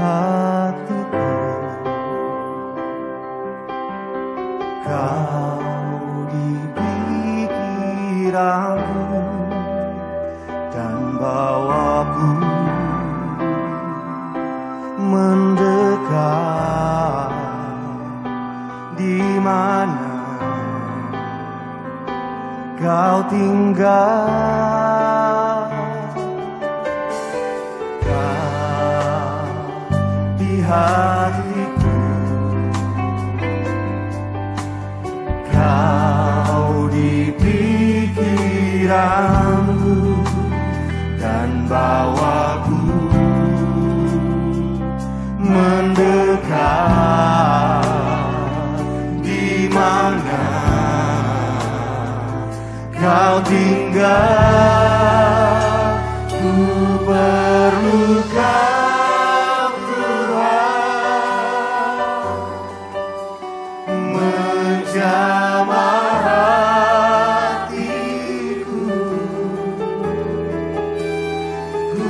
hatiku, Kau di pikiranku dan bawaku mendekat. Di mana Kau tinggal, Kau di hatiku, Kau di pikiranku dan bawaku mendekat. Di mana Kau tinggal, ku perlu Kau Tuhan, menjamah hatiku, ku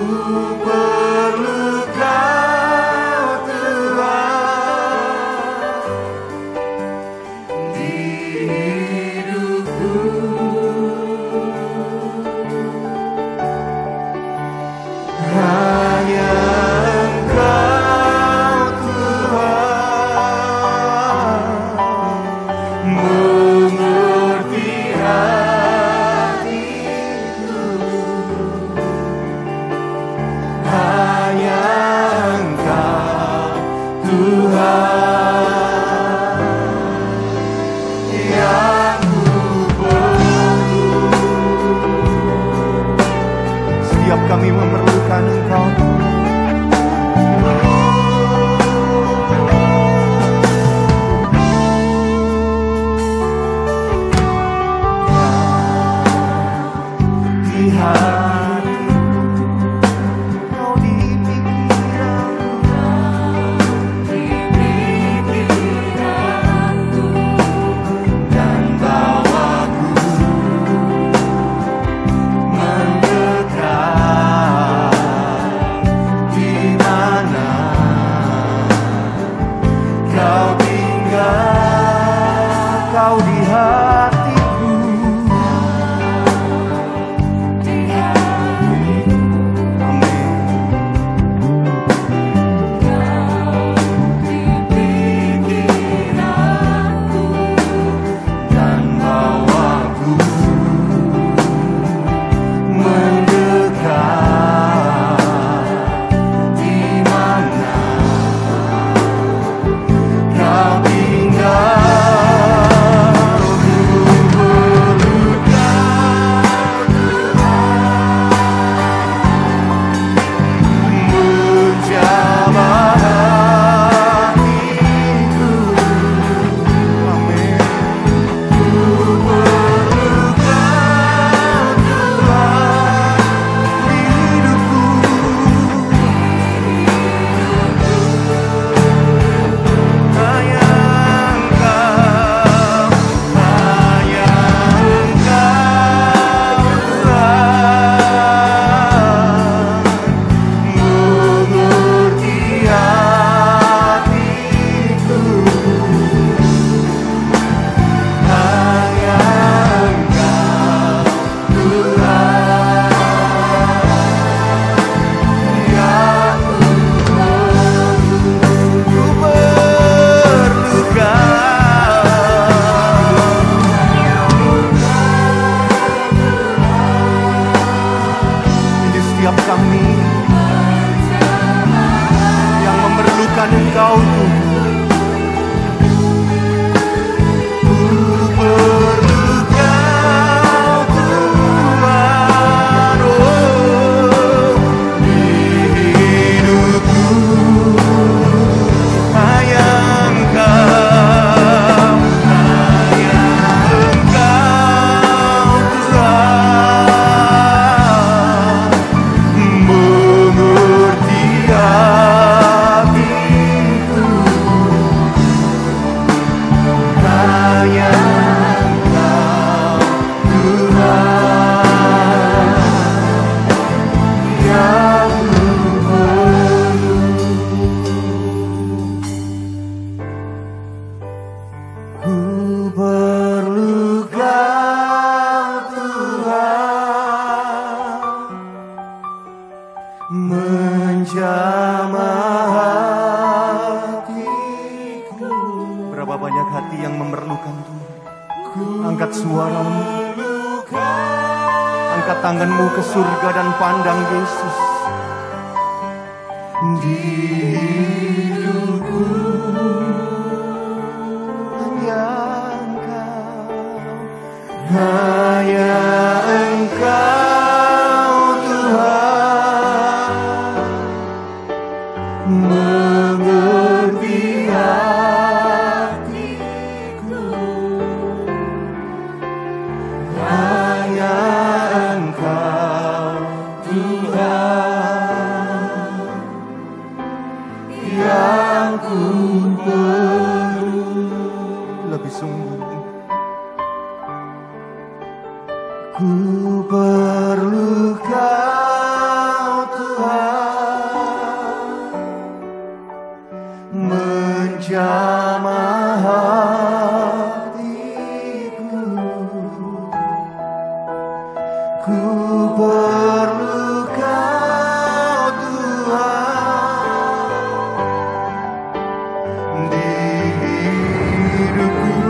perlu Kau Tuhan di hidupku. Hanya Engkau Tuhan mengerti hatiku. Hanya Engkau Tuhan yang ku perlu. Setiap kami memerlukan Engkau, di hatiku, Kau di pikiranku dan bawaku mendekat. Di mana Kau tinggal, Kau di hatiku, amin. Dan bawaku mendekat. Di mana Kau tinggal, ku perlu Kau menjamah hatiku, amin. Ku perlu Kau Tuhan di hidupku. Hanya Engkau, hanya Engkau Tuhan mengerti hatiku. Hanya Engkau Tuhan yang ku perlu Ini setiap kami yang memerlukan Engkau Tuhan. Ku perlu Kau Tuhan, oh, di hidupku. Hanya Engkau, hanya Engkau Tuhan mengerti hatiku. menjamah hatiku. Berapa banyak hati yang memerlukan Tuhan. Angkat suaramu, angkat tanganmu ke surga dan pandang Yesus. Di hidupku hanya Engkau Tuhan, mengerti hatiku. Hanya Engkau Tuhan yang ku perlu. Lebih sungguh Ku perlu Kau Tuhan, menjamah hatiku. Ku perlu Kau Tuhan di hidupku.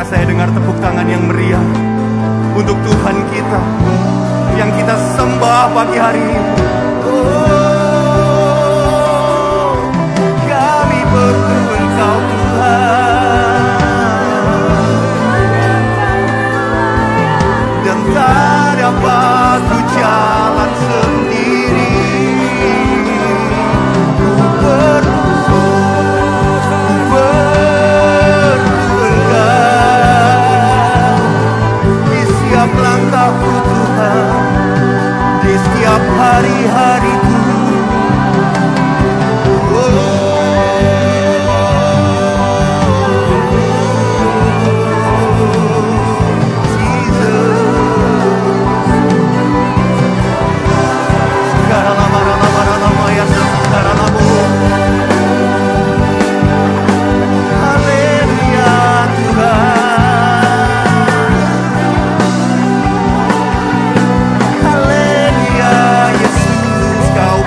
Saya dengar tepuk tangan yang meriah untuk Tuhan kita yang kita sembah pagi hari ini. Oh, kami perlu Engkau Tuhan, dan tak dapat ku jalan sendiri. Ku perlu langkahku Tuhan, di setiap hari-hariku. Kau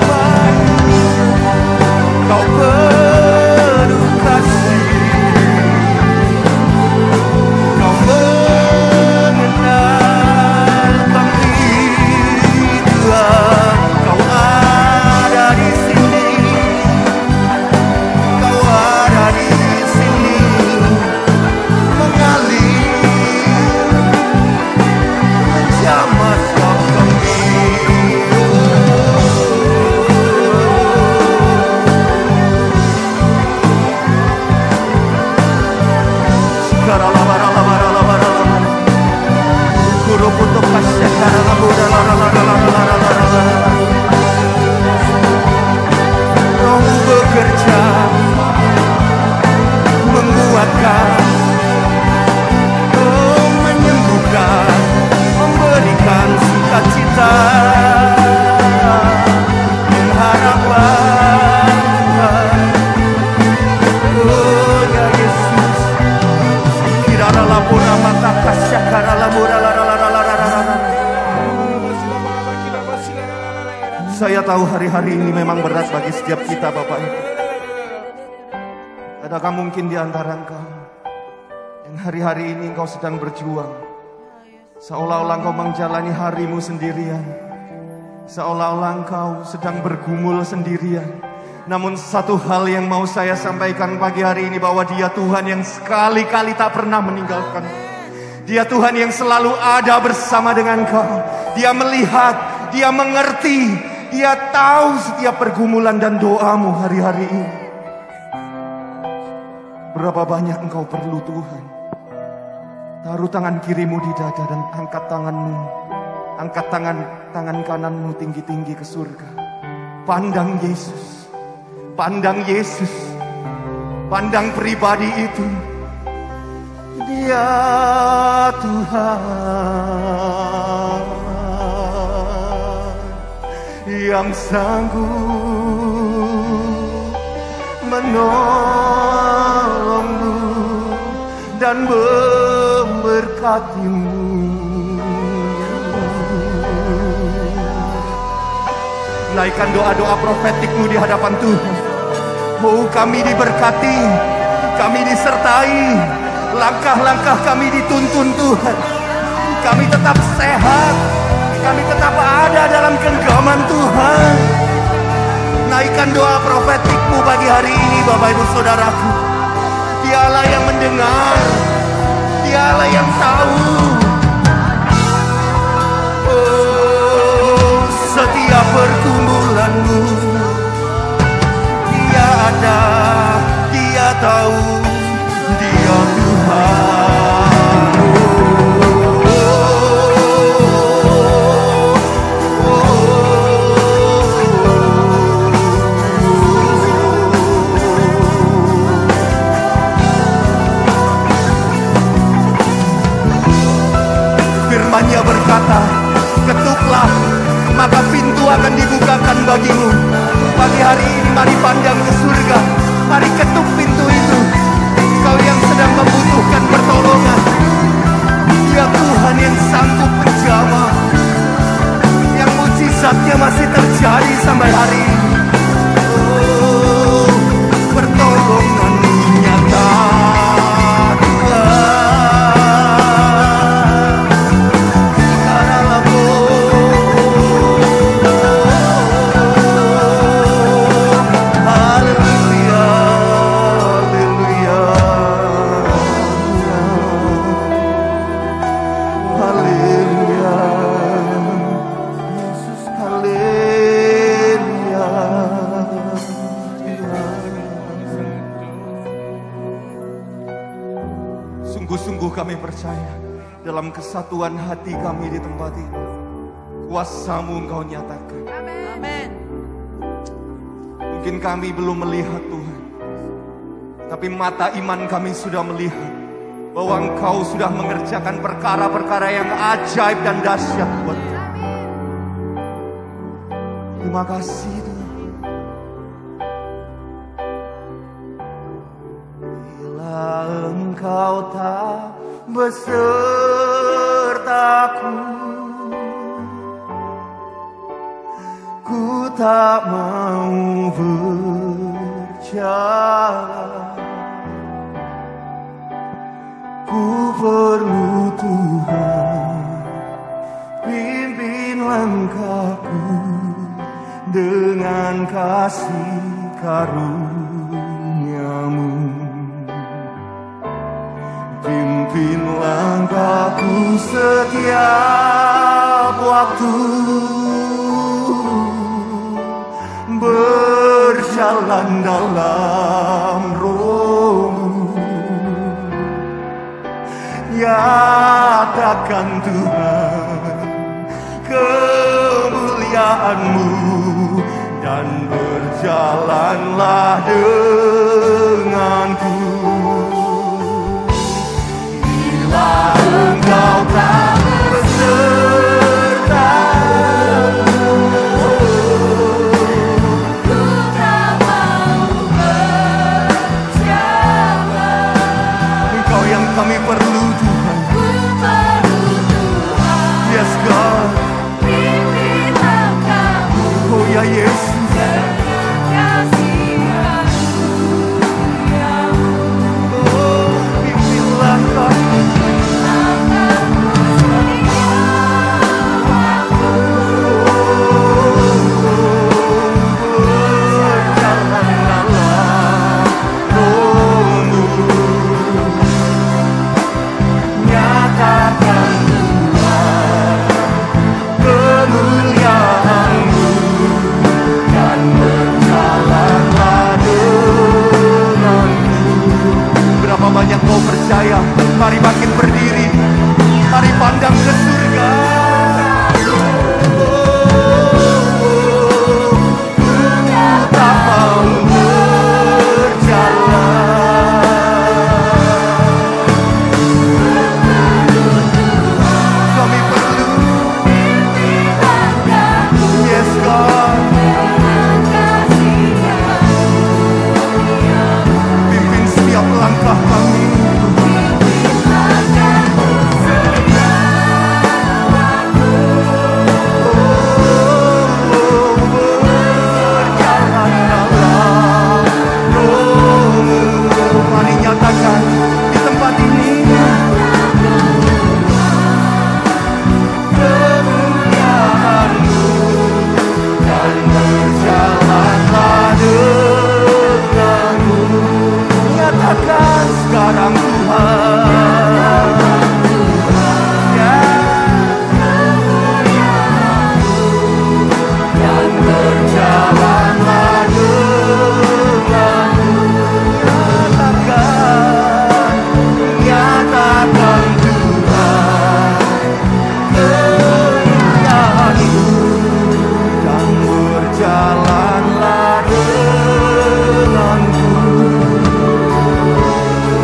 Saya tahu hari-hari ini memang berat bagi setiap kita, Bapak Ibu. Adakah mungkin di antara engkau yang hari-hari ini engkau sedang berjuang, seolah-olah engkau menjalani harimu sendirian, seolah-olah engkau sedang bergumul sendirian. Namun satu hal yang mau saya sampaikan pagi hari ini, bahwa Dia Tuhan yang sekali-kali tak pernah meninggalkan. Dia Tuhan yang selalu ada bersama dengan engkau. Dia melihat, Dia mengerti, Dia tahu setiap pergumulan dan doamu hari-hari ini. Berapa banyak engkau perlu Tuhan. Taruh tangan kirimu di dada dan angkat tanganmu. Angkat tangan kananmu tinggi-tinggi ke surga. Pandang Yesus. Pandang Yesus. Pandang pribadi itu. Dia Tuhan yang sanggup menolongmu dan memberkatimu. Naikkan doa-doa profetikmu di hadapan Tuhan. Oh, kami diberkati, kami disertai, langkah-langkah kami dituntun Tuhan. Kami tetap sehat, kami tetap ada dalam genggaman Tuhan. Naikkan doa profetikmu pagi hari ini, Bapak Ibu Saudaraku. Dialah yang mendengar, Dialah yang tahu. Oh, setiap pergumulanmu, Dia ada, Dia tahu, Dia Tuhan. Firman-Nya berkata, ketuklah, maka pintu akan dibukakan bagimu. Pagi hari ini mari pandang ke surga, mari ketuk pintu itu. Kau yang sedang membutuhkan pertolongan, Dia Tuhan yang sanggup menjamah, yang mujizatnya masih terjadi sampai hari ini. Oh, pertolongan nyata kami percaya dalam kesatuan hati kami di tempat ini, kuasa-Mu Engkau nyatakan. Amin. Mungkin kami belum melihat Tuhan, tapi mata iman kami sudah melihat bahwa Engkau sudah mengerjakan perkara-perkara yang ajaib dan dahsyat buat kami. Terima kasih Tuhan. Bila Engkau tak besertaku, ku tak mau berjalan. Ku perlu Tuhan, pimpin langkahku dengan kasih karunia-Mu. Pimpin langkahku setiap waktu, berjalan dalam Roh-Mu. Nyatakan Tuhan kemuliaan-Mu dan berjalanlah denganku. Bila Engkau tak besertaku, Ku tak mau berjalan. Engkau yang kami perlu Tuhan. Ku perlu Tuhan, Yes God. pimpin langkahku Oh ya Haleluya Yesus. Oh, pimpinlah kami. Banyak kau percaya, mari makin berdiri, mari pandang ke surga. Tak mau berjalan, kami perlu. Yes God, pimpin setiap langkah kami. Mari nyatakan di tempat ini kemuliaan-Mu dan berjalanlah denganmu. Nyatakan sekarang Tuhan, ya, dan berjalanlah denganmu. Nyatakan Tuhan kemuliaan-Mu dan berjalanlah denganku.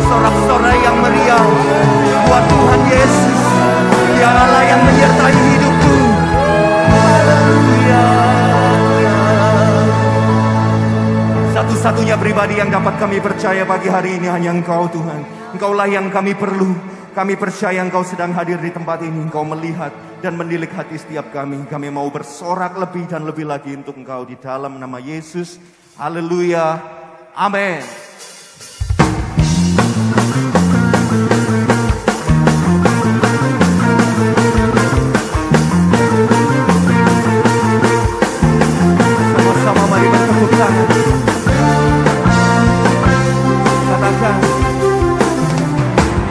Sorak-sorai yang meriah buat Tuhan Yesus, Dia Allah yang menyertai hidupku. Haleluya. Satu-satunya pribadi yang dapat kami percaya pagi hari ini hanya Engkau Tuhan. Engkaulah yang kami perlu. Kami percaya Engkau sedang hadir di tempat ini. Engkau melihat dan menilik hati setiap kami. Kami mau bersorak lebih dan lebih lagi untuk Engkau di dalam nama Yesus. Haleluya. Amin. Sama-sama mari bertepuk tangan. Katakan,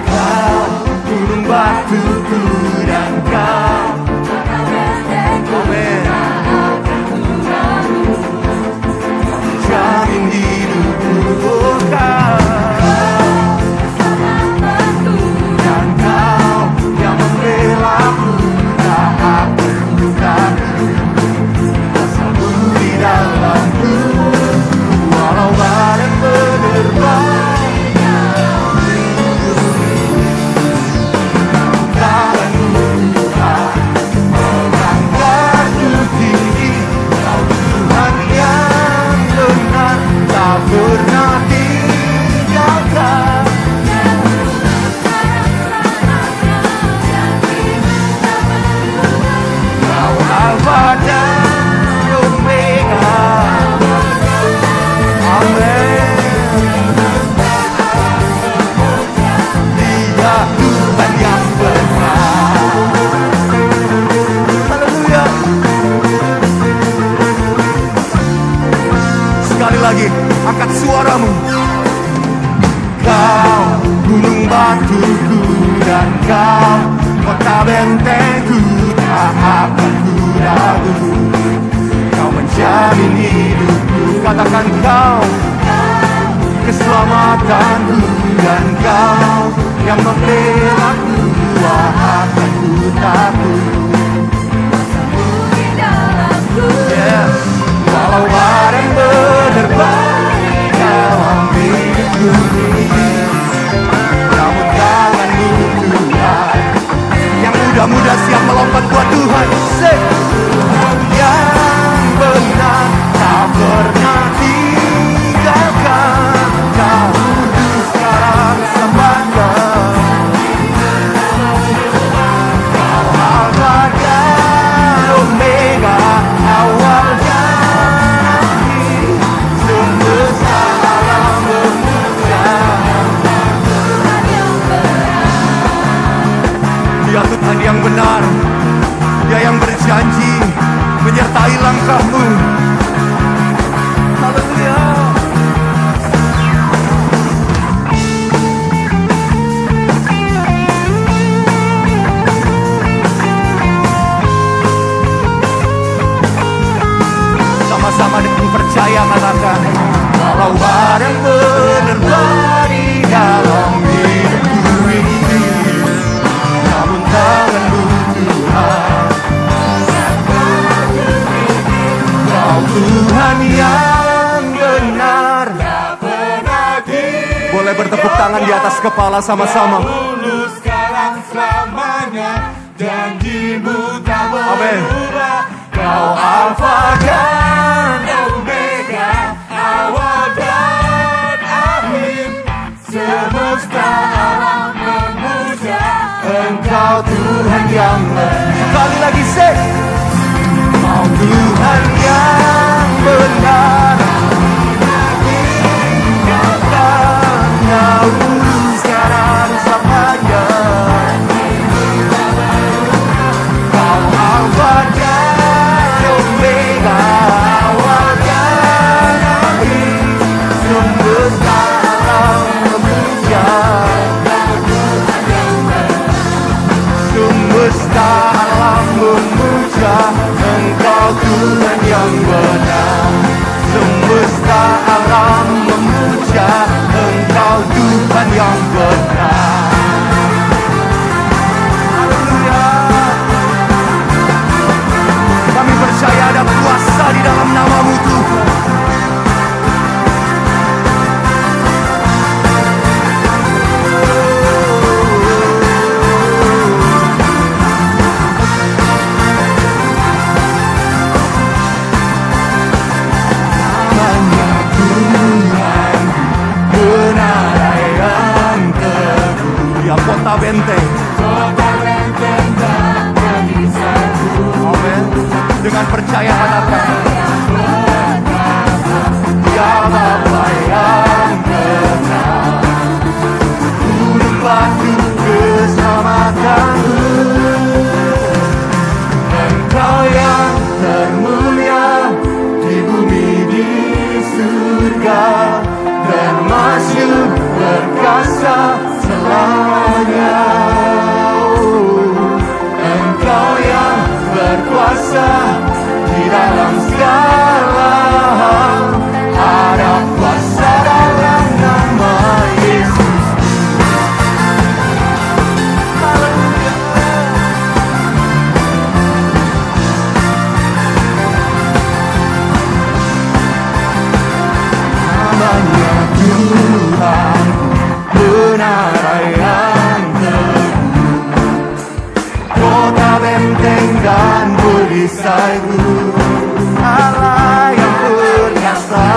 Kau gunung batuku dan Kau amin. Jamin hidupku, oh Kau dan Kau yang membelaku, tak aku takut. Kuasamu di dalamku, walau badai menerpa. Pernah tinggalkan, Kau Alfa dan Omega. Amin. Dia Tuhan yang benar. Haleluya. Sekali lagi, angkat suaramu. Kau gunung batuku dan Kau kota bentengku, tak akan ku ragu. Kau menjamin hidupku. Katakan Kau keselamatanku dan Kau yang membelaku, tak akan ku takut. Yes. Walau badai menerpa dalam hidupku, namun tangan-Mu Tuhan yang muda-muda siap melompat buat Tuhan. Say, yang benar tak pernah tinggalkan. Kau hidup sekarang sepanjang. Kau Alfa Yang percaya katakan, kalau ada yang benar di dalam hidupku ini, namun tangan-Mu Tuhan, Kau Tuhan yang benar. Boleh bertepuk tangan di atas kepala sama-sama. Dulu sekarang selamanya, janji-Mu tak berubah. Kau Alfa dan Omega, awal dan akhir. Semesta alam memuja Engkau Tuhan yang benar. Sekali lagi say, Kau Tuhan yang benar. Dahulu sekarang selamanya, Kau Alfa dan Omega, awal dan akhir. Semesta alam memuja, semesta alam memuja Engkau Tuhan yang benar. Semesta alam memuja Engkau Tuhan yang benar. Haleluya. Kami percaya ada kuasa di dalam nama-Mu Tuhan. Kota Benteng, dan perisaiku. Amin. Dengan percaya katakan, Ya Bapa yang benar, gunung batu keselamatanku. Engkau yang termulia di bumi di surga, termasyur perkasa selamanya. Engkau yang berkuasa di dalam segala hal, ada kuasa dalam nama Yesus. Haleluya. Namanya Tuhan benar yang teguh, kota benteng dan perisaiku, Allah yang perkasa.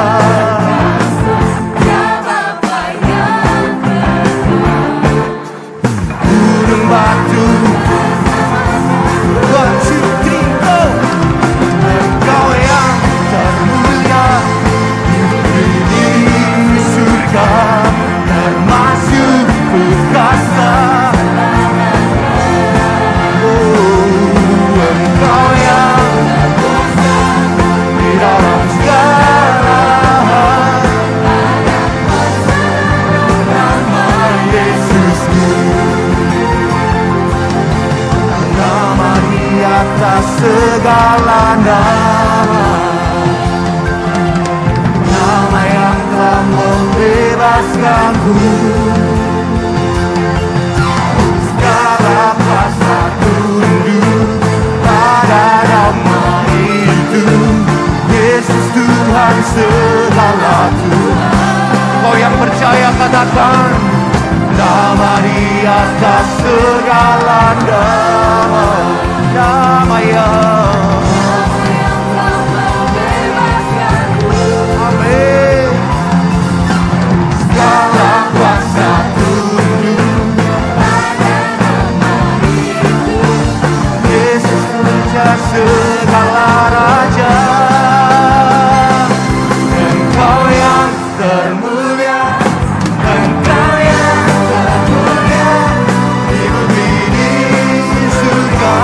Ya Bapa yang benar, gunung batu, One, two, three, go. Engkau yang termulia di surga, termasuk perkasa. Engkau yang di dalam segala hal, nama Yesusku, nama di atas segala nama, nama yang telah membebaskanku. Segala kuasa tunduk pada nama itu, Yesus Tuhan segala Tuhan. Kau yang percaya katakan, nama di atas segala nama, nama yang amin. Segala kuasa tunduk pada nama itu, Yesus Raja segala raja. Engkau yang termulia, Engkau yang termulia di bumi di surga,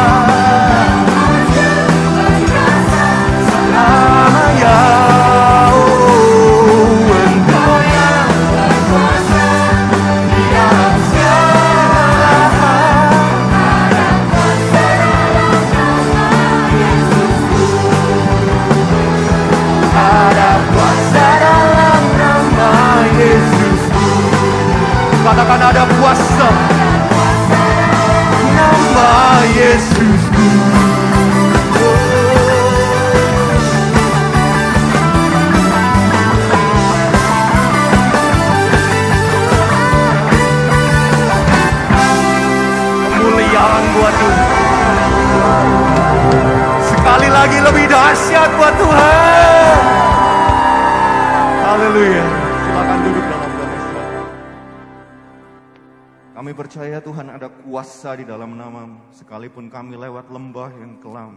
percaya Tuhan ada kuasa di dalam nama-Mu. Sekalipun kami lewat lembah yang kelam,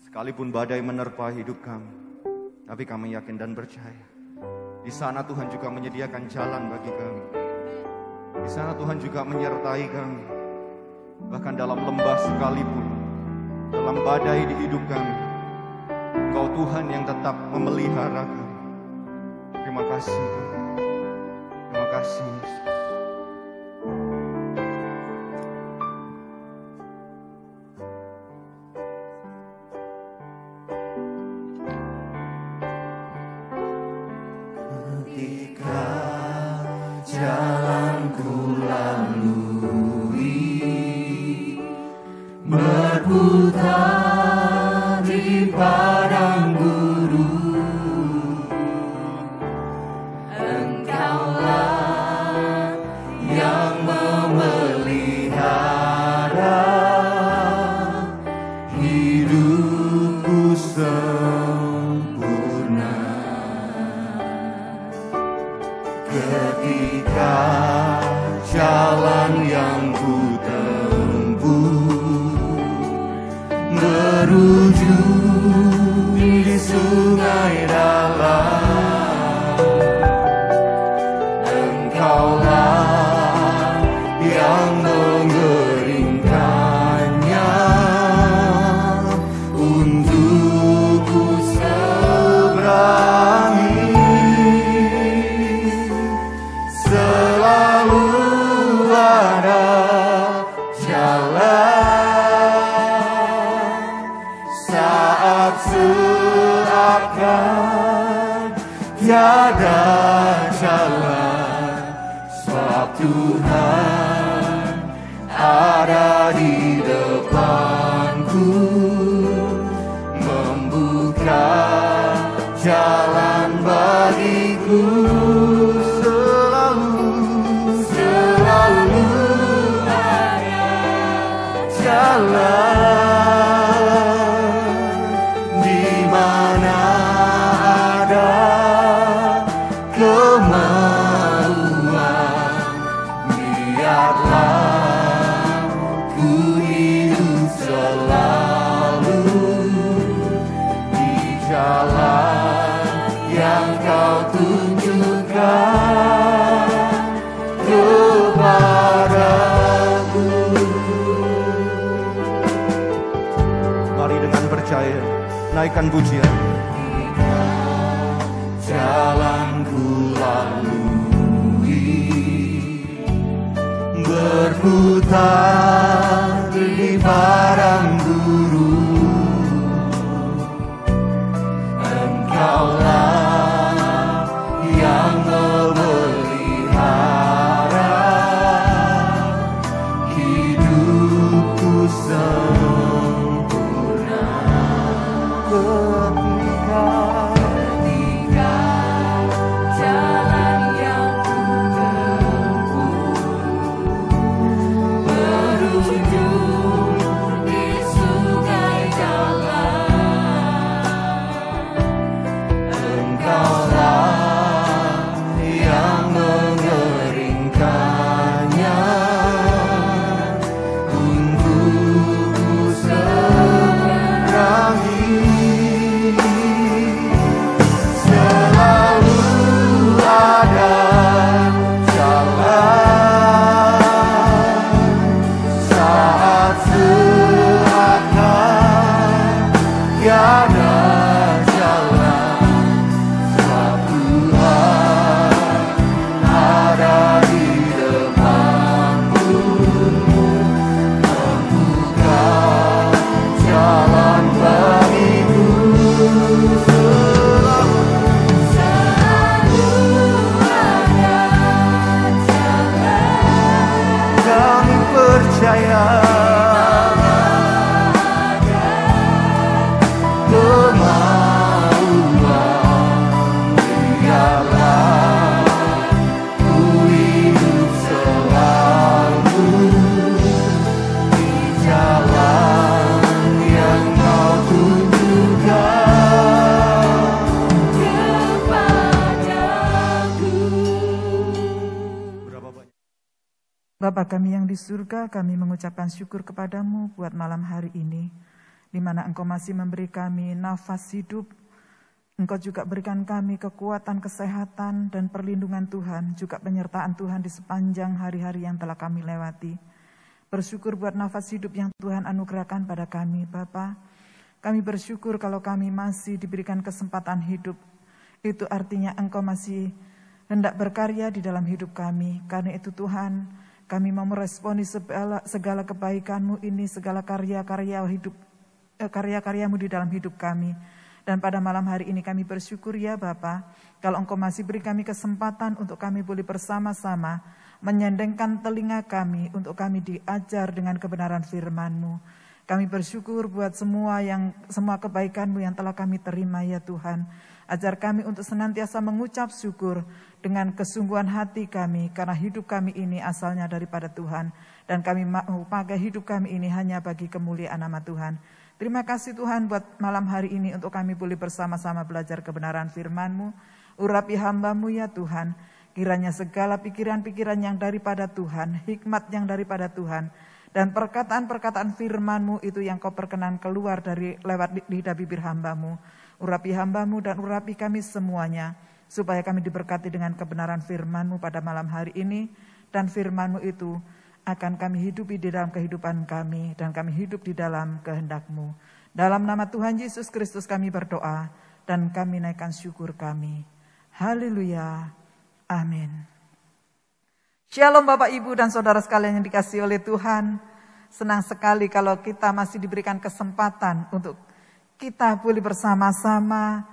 sekalipun badai menerpa hidup kami, tapi kami yakin dan percaya di sana Tuhan juga menyediakan jalan bagi kami. Di sana Tuhan juga menyertai kami. Bahkan dalam lembah sekalipun, dalam badai di hidup kami, Engkau Tuhan yang tetap memelihara kami. Terima kasih Tuhan. Terima kasih Yesus. Ketika jalanku lalui berputar di padang gurun, Engkaulah yang memelihara hidupku sempurna. Ketika jalan yang ku tempuh berujung di sungai dalam, Engkaulah yang mengeringkannya untukku seberangi. Selalu ada jalan saat seakan tiada jalan, sebab Tuhan ada di depanku, membuka jalan bagiku. Selalu ada jalan di mana ada kemauan. Biarlah ku hidup selalu di jalan yang Kau tunjukkan kepadaku. Mari dengan percaya naikkan pujian. Jalanku lalui berputar di padang gurun, Engkaulah yang memelihara hidupku sempurna. Bapa kami yang di surga, kami mengucapkan syukur kepadamu buat malam hari ini, di mana Engkau masih memberi kami nafas hidup. Engkau juga berikan kami kekuatan, kesehatan, dan perlindungan Tuhan, juga penyertaan Tuhan di sepanjang hari-hari yang telah kami lewati. Bersyukur buat nafas hidup yang Tuhan anugerahkan pada kami, Bapa. Kami bersyukur kalau kami masih diberikan kesempatan hidup. Itu artinya Engkau masih hendak berkarya di dalam hidup kami. Karena itu Tuhan, kami mau meresponi segala kebaikan-Mu ini, segala karya-karya-Mu di dalam hidup kami. Dan pada malam hari ini kami bersyukur ya Bapa, kalau Engkau masih beri kami kesempatan untuk kami boleh bersama-sama menyendengkan telinga kami untuk kami diajar dengan kebenaran firman-Mu. Kami bersyukur buat semua kebaikan-Mu yang telah kami terima ya Tuhan. Ajar kami untuk senantiasa mengucap syukur dengan kesungguhan hati kami, karena hidup kami ini asalnya daripada Tuhan. Dan kami mau pakai hidup kami ini hanya bagi kemuliaan nama Tuhan. Terima kasih Tuhan buat malam hari ini untuk kami boleh bersama-sama belajar kebenaran firman-Mu. Urapi hamba-Mu ya Tuhan. Kiranya segala pikiran-pikiran yang daripada Tuhan, hikmat yang daripada Tuhan, dan perkataan-perkataan firman-Mu itu yang Kau perkenan keluar dari lewat lidah bibir hamba-Mu. Urapi hamba-Mu dan urapi kami semuanya, supaya kami diberkati dengan kebenaran firman-Mu pada malam hari ini, dan firman-Mu itu akan kami hidupi di dalam kehidupan kami, dan kami hidup di dalam kehendak-Mu. Dalam nama Tuhan Yesus Kristus kami berdoa, dan kami naikkan syukur kami. Haleluya. Amin. Shalom Bapak Ibu dan Saudara sekalian yang dikasihi oleh Tuhan. Senang sekali kalau kita masih diberikan kesempatan untuk kita boleh bersama-sama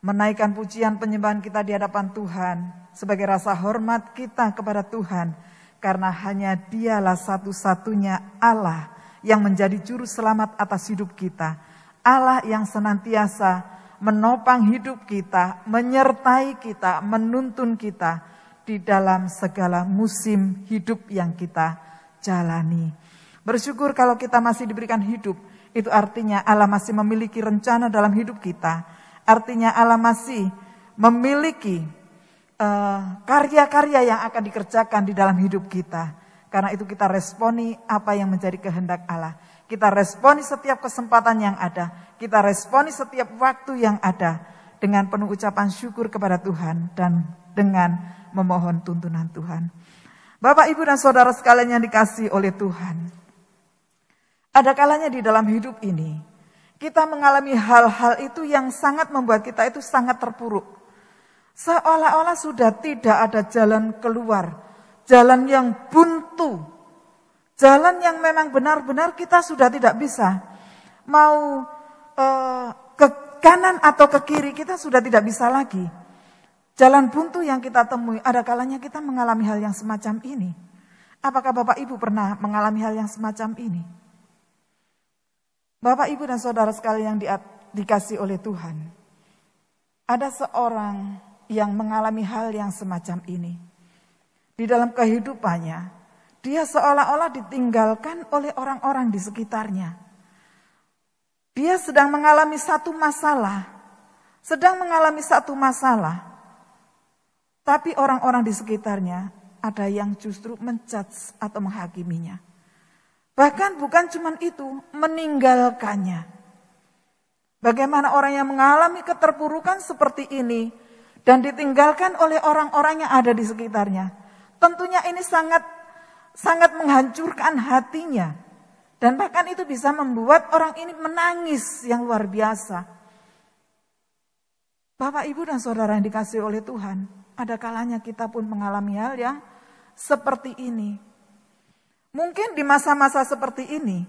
menaikkan pujian penyembahan kita di hadapan Tuhan sebagai rasa hormat kita kepada Tuhan. Karena hanya Dialah satu-satunya Allah yang menjadi juru selamat atas hidup kita. Allah yang senantiasa menopang hidup kita, menyertai kita, menuntun kita di dalam segala musim hidup yang kita jalani. Bersyukur kalau kita masih diberikan hidup, itu artinya Allah masih memiliki rencana dalam hidup kita. Artinya Allah masih memiliki karya-karya yang akan dikerjakan di dalam hidup kita. Karena itu kita responi apa yang menjadi kehendak Allah. Kita responi setiap kesempatan yang ada. Kita responi setiap waktu yang ada dengan penuh ucapan syukur kepada Tuhan dan dengan memohon tuntunan Tuhan. Bapak, Ibu dan Saudara sekalian yang dikasihi oleh Tuhan. Ada kalanya di dalam hidup ini kita mengalami hal-hal itu yang sangat membuat kita itu sangat terpuruk. Seolah-olah sudah tidak ada jalan keluar, jalan yang buntu, jalan yang memang benar-benar kita sudah tidak bisa. Mau ke kanan atau ke kiri kita sudah tidak bisa lagi. Jalan buntu yang kita temui, ada kalanya kita mengalami hal yang semacam ini. Apakah Bapak Ibu pernah mengalami hal yang semacam ini? Bapak Ibu dan Saudara sekalian yang dikasihi oleh Tuhan, ada seorang yang mengalami hal yang semacam ini. Di dalam kehidupannya, dia seolah-olah ditinggalkan oleh orang-orang di sekitarnya. Dia sedang mengalami satu masalah, tapi orang-orang di sekitarnya ada yang justru menjudge atau menghakiminya. Bahkan bukan cuma itu, meninggalkannya. Bagaimana orang yang mengalami keterpurukan seperti ini dan ditinggalkan oleh orang-orang yang ada di sekitarnya. Tentunya ini sangat menghancurkan hatinya. Dan bahkan itu bisa membuat orang ini menangis yang luar biasa. Bapak, Ibu dan Saudara yang dikasihi oleh Tuhan, ada kalanya kita pun mengalami hal yang seperti ini. Mungkin di masa-masa seperti ini,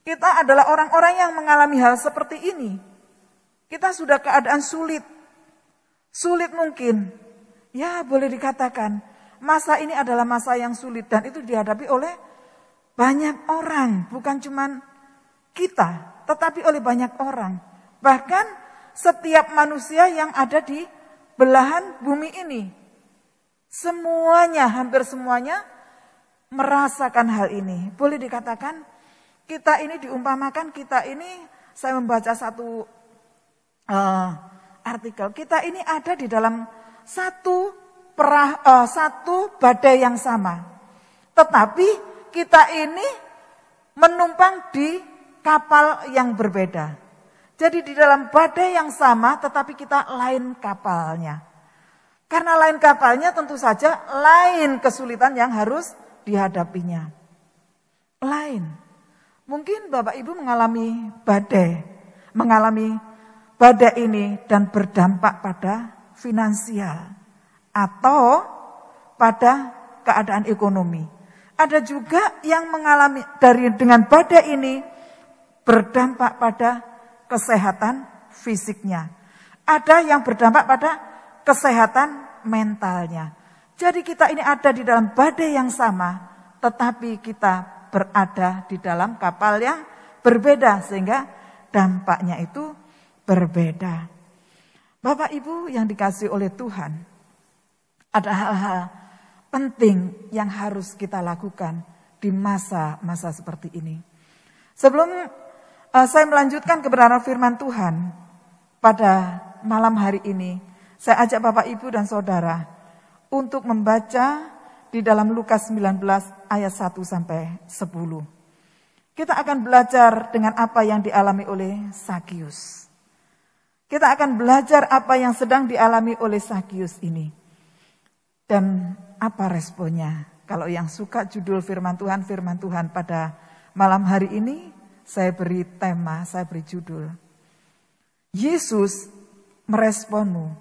kita adalah orang-orang yang mengalami hal seperti ini. Kita sudah keadaan sulit mungkin. Ya boleh dikatakan, masa ini adalah masa yang sulit dan itu dihadapi oleh banyak orang. Bukan cuma kita, tetapi oleh banyak orang. Bahkan setiap manusia yang ada di belahan bumi ini. Semuanya, hampir semuanya merasakan hal ini. Boleh dikatakan kita ini diumpamakan, saya membaca satu artikel, kita ini ada di dalam satu badai yang sama. Tetapi kita ini menumpang di kapal yang berbeda. Jadi di dalam badai yang sama tetapi kita lain kapalnya. Karena lain kapalnya tentu saja lain kesulitan yang harus dihadapinya. Lain. Mungkin Bapak Ibu mengalami badai ini dan berdampak pada finansial atau pada keadaan ekonomi. Ada juga yang mengalami dengan badai ini berdampak pada kesehatan fisiknya. Ada yang berdampak pada kesehatan mentalnya. Jadi kita ini ada di dalam badai yang sama, tetapi kita berada di dalam kapal yang berbeda sehingga dampaknya itu berbeda. Bapak Ibu yang dikasihi oleh Tuhan, ada hal-hal penting yang harus kita lakukan di masa-masa seperti ini. Sebelum saya melanjutkan kebenaran firman Tuhan pada malam hari ini, saya ajak Bapak Ibu dan Saudara untuk membaca di dalam Lukas 19 ayat 1 sampai 10. Kita akan belajar dengan apa yang dialami oleh Sakius. Kita akan belajar apa yang sedang dialami oleh Sakius ini. Dan apa responnya? Kalau yang suka judul firman Tuhan pada malam hari ini, saya beri tema, saya beri judul. Yesus meresponmu.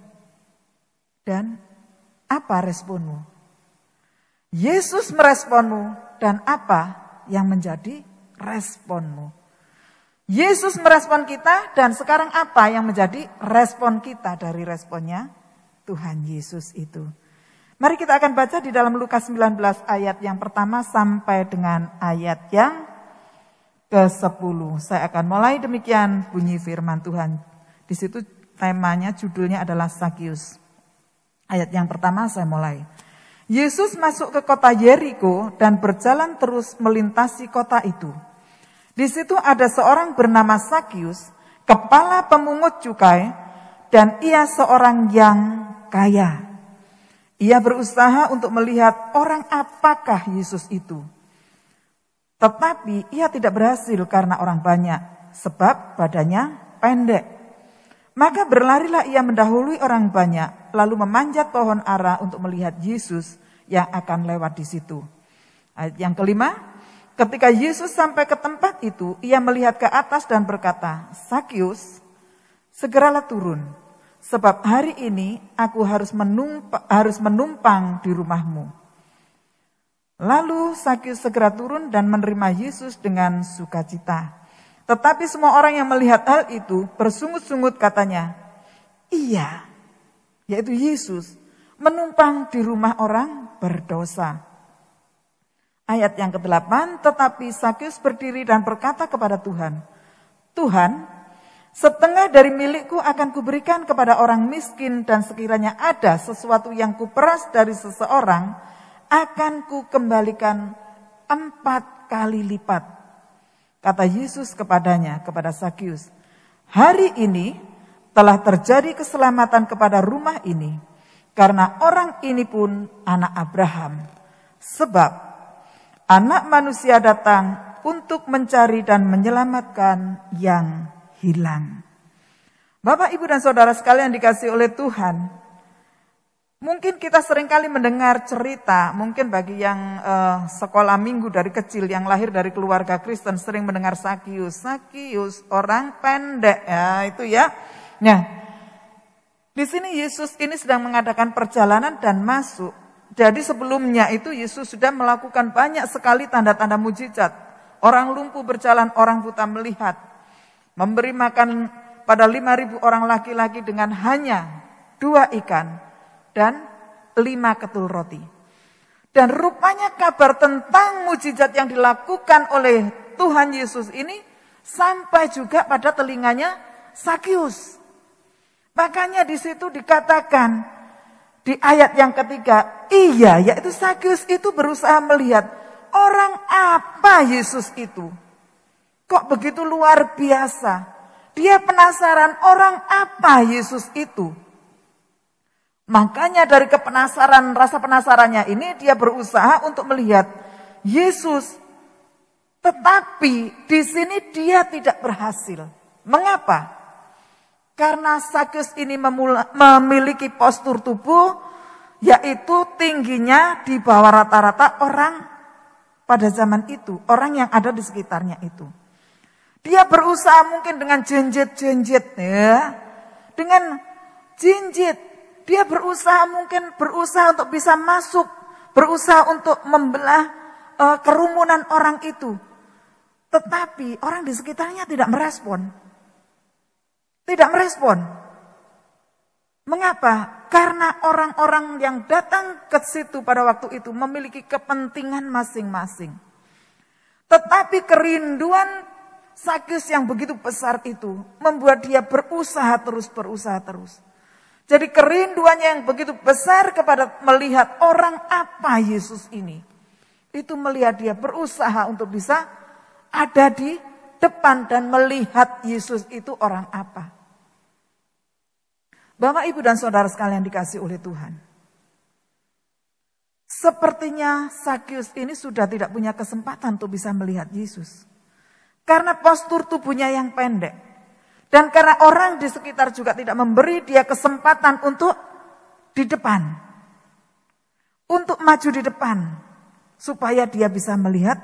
Dan apa responmu? Yesus meresponmu dan apa yang menjadi responmu? Yesus merespon kita dan sekarang apa yang menjadi respon kita dari responnya Tuhan Yesus itu? Mari kita akan baca di dalam Lukas 19 ayat yang pertama sampai dengan ayat yang ke-10. Saya akan mulai demikian bunyi firman Tuhan. Di situ temanya, judulnya adalah Sakius. Ayat yang pertama saya mulai. Yesus masuk ke kota Yeriko dan berjalan terus melintasi kota itu. Di situ ada seorang bernama Sakius, kepala pemungut cukai, dan ia seorang yang kaya. Ia berusaha untuk melihat orang apakah Yesus itu. Tetapi ia tidak berhasil karena orang banyak, sebab badannya pendek. Maka berlarilah ia mendahului orang banyak, lalu memanjat pohon ara untuk melihat Yesus yang akan lewat di situ. Ayat yang kelima, ketika Yesus sampai ke tempat itu, ia melihat ke atas dan berkata, Sakius, segeralah turun, sebab hari ini aku harus menumpang di rumahmu. Lalu Sakius segera turun dan menerima Yesus dengan sukacita. Tetapi semua orang yang melihat hal itu bersungut-sungut katanya, iya, yaitu Yesus, menumpang di rumah orang berdosa. Ayat yang ke-8, tetapi Sakius berdiri dan berkata kepada Tuhan, Tuhan, setengah dari milikku akan kuberikan kepada orang miskin dan sekiranya ada sesuatu yang kuperas dari seseorang, akan kukembalikan 4 kali lipat. Kata Yesus kepadanya, kepada Sakius, hari ini telah terjadi keselamatan kepada rumah ini, karena orang ini pun anak Abraham. Sebab anak manusia datang untuk mencari dan menyelamatkan yang hilang. Bapak, Ibu, dan Saudara sekalian dikasihi oleh Tuhan. Mungkin kita seringkali mendengar cerita, mungkin bagi yang sekolah minggu dari kecil, yang lahir dari keluarga Kristen sering mendengar Sakius. Sakius, orang pendek, ya itu ya. Nah, di sini Yesus ini sedang mengadakan perjalanan dan masuk. Jadi sebelumnya itu Yesus sudah melakukan banyak sekali tanda-tanda mujizat. Orang lumpuh berjalan, orang buta melihat. Memberi makan pada 5.000 orang laki-laki dengan hanya 2 ikan dan 5 ketul roti. Dan rupanya kabar tentang mujizat yang dilakukan oleh Tuhan Yesus ini sampai juga pada telinganya Sakius. Makanya di situ dikatakan di ayat yang ketiga, iya, yaitu Sakius itu berusaha melihat orang apa Yesus itu. Kok begitu luar biasa? Dia penasaran orang apa Yesus itu. Makanya dari rasa penasarannya ini dia berusaha untuk melihat Yesus. Tetapi di sini dia tidak berhasil. Mengapa? Karena Sakyus ini memiliki postur tubuh yaitu tingginya di bawah rata-rata orang pada zaman itu, orang yang ada di sekitarnya itu. Dia berusaha mungkin dengan jenjit-jenjit ya. Dengan jinjit, dia berusaha untuk bisa masuk, berusaha untuk membelah kerumunan orang itu. Tetapi orang di sekitarnya tidak merespon. Tidak merespon. Mengapa? Karena orang-orang yang datang ke situ pada waktu itu memiliki kepentingan masing-masing. Tetapi kerinduan Sakyus yang begitu besar itu membuat dia berusaha terus. Jadi kerinduannya yang begitu besar kepada melihat orang apa Yesus ini. Itu melihat dia berusaha untuk bisa ada di depan dan melihat Yesus itu orang apa. Bapak, Ibu, dan saudara sekalian dikasih oleh Tuhan. Sepertinya Sakyus ini sudah tidak punya kesempatan untuk bisa melihat Yesus. Karena postur tubuhnya yang pendek. Dan karena orang di sekitar juga tidak memberi dia kesempatan untuk di depan. Untuk maju di depan. Supaya dia bisa melihat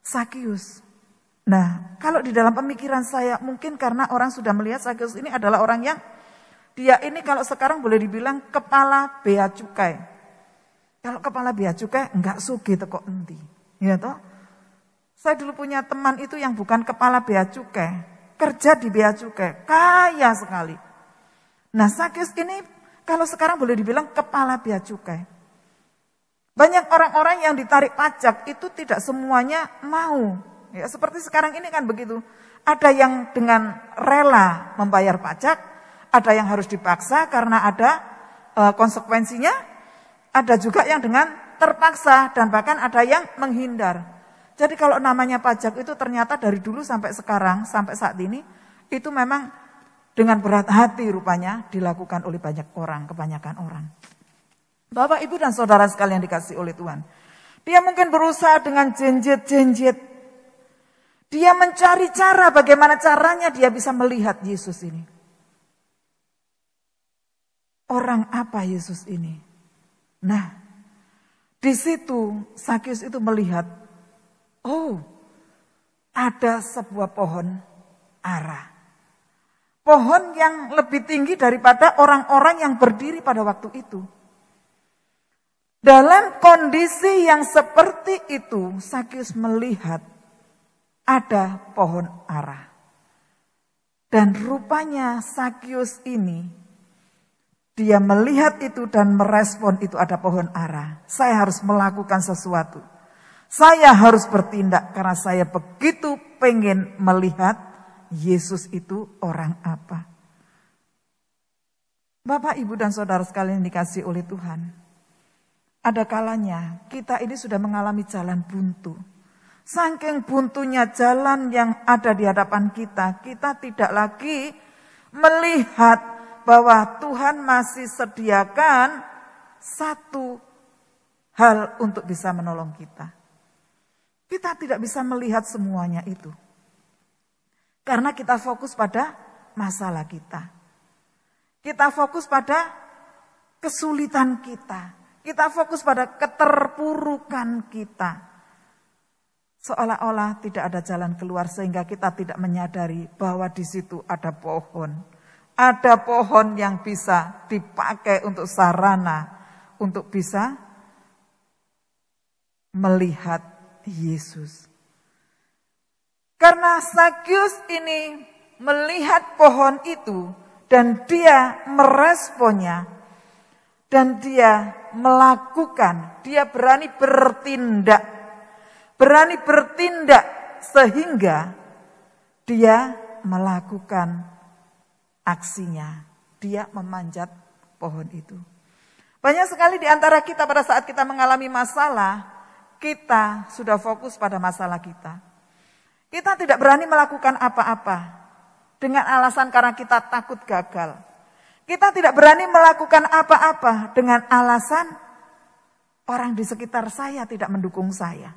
Sakyus. Nah, kalau di dalam pemikiran saya mungkin karena orang sudah melihat Sakyus ini adalah orang yang dia ini kalau sekarang boleh dibilang kepala bea cukai. Kalau kepala bea cukai enggak sugih teko endi. Ya toh? Saya dulu punya teman itu yang bukan kepala bea cukai, kerja di bea cukai, kaya sekali. Nah, Sakyus ini kalau sekarang boleh dibilang kepala bea cukai. Banyak orang-orang yang ditarik pajak itu tidak semuanya mau. Ya, seperti sekarang ini kan begitu. Ada yang dengan rela membayar pajak, ada yang harus dipaksa karena ada konsekuensinya, ada juga yang dengan terpaksa dan bahkan ada yang menghindar. Jadi kalau namanya pajak itu ternyata dari dulu sampai sekarang, sampai saat ini, itu memang dengan berat hati rupanya dilakukan oleh banyak orang, kebanyakan orang. Bapak, Ibu, dan saudara sekalian dikasih oleh Tuhan. Dia mungkin berusaha dengan jenjit-jenjit. Dia mencari cara bagaimana caranya dia bisa melihat Yesus ini. Orang apa Yesus ini? Nah, di situ Sakyus itu melihat, oh, ada sebuah pohon ara. Pohon yang lebih tinggi daripada orang-orang yang berdiri pada waktu itu. Dalam kondisi yang seperti itu, Sakyus melihat ada pohon ara. Dan rupanya Sakyus ini, dia melihat itu dan merespon itu ada pohon ara. Saya harus melakukan sesuatu. Saya harus bertindak karena saya begitu pengen melihat Yesus itu orang apa. Bapak, Ibu, dan saudara sekalian dikasih oleh Tuhan. Ada kalanya kita ini sudah mengalami jalan buntu. Saking buntunya jalan yang ada di hadapan kita, kita tidak lagi melihat bahwa Tuhan masih sediakan satu hal untuk bisa menolong kita. Kita tidak bisa melihat semuanya itu. Karena kita fokus pada masalah kita. Kita fokus pada kesulitan kita. Kita fokus pada keterpurukan kita. Seolah-olah tidak ada jalan keluar sehingga kita tidak menyadari bahwa di situ ada pohon. Ada pohon yang bisa dipakai untuk sarana, untuk bisa melihat Yesus. Karena Sakyus ini melihat pohon itu dan dia meresponnya dan dia melakukan, dia berani bertindak sehingga dia melakukan aksinya, dia memanjat pohon itu. Banyak sekali di antara kita pada saat kita mengalami masalah, kita sudah fokus pada masalah kita. Kita tidak berani melakukan apa-apa dengan alasan karena kita takut gagal. Kita tidak berani melakukan apa-apa dengan alasan orang di sekitar saya tidak mendukung saya.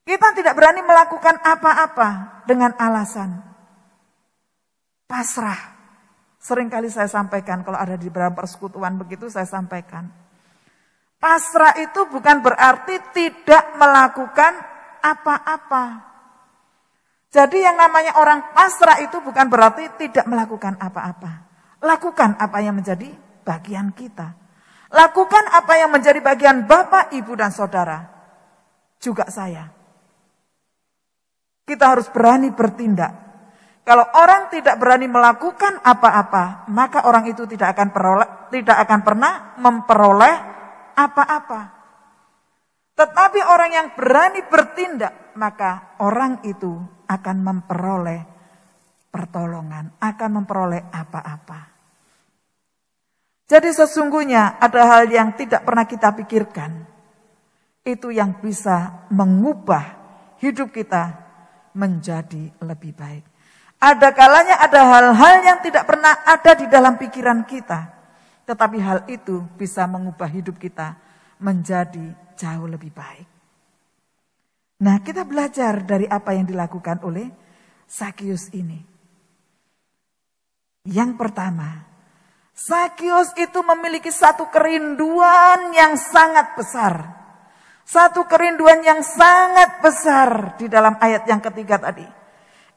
Kita tidak berani melakukan apa-apa dengan alasan pasrah. Seringkali saya sampaikan kalau ada di beberapa persekutuan begitu saya sampaikan. Pasrah itu bukan berarti tidak melakukan apa-apa. Jadi yang namanya orang pasrah itu bukan berarti tidak melakukan apa-apa. Lakukan apa yang menjadi bagian kita. Lakukan apa yang menjadi bagian Bapak, Ibu, dan Saudara. Juga saya. Kita harus berani bertindak. Kalau orang tidak berani melakukan apa-apa, maka orang itu tidak akan pernah memperoleh apa-apa. Tetapi orang yang berani bertindak, maka orang itu akan memperoleh pertolongan, akan memperoleh apa-apa. Jadi sesungguhnya ada hal yang tidak pernah kita pikirkan. Itu yang bisa mengubah hidup kita menjadi lebih baik. Ada kalanya ada hal-hal yang tidak pernah ada di dalam pikiran kita. Tetapi hal itu bisa mengubah hidup kita menjadi jauh lebih baik. Nah, kita belajar dari apa yang dilakukan oleh Zakius ini. Yang pertama, Zakius itu memiliki satu kerinduan yang sangat besar. Satu kerinduan yang sangat besar di dalam ayat yang ketiga tadi.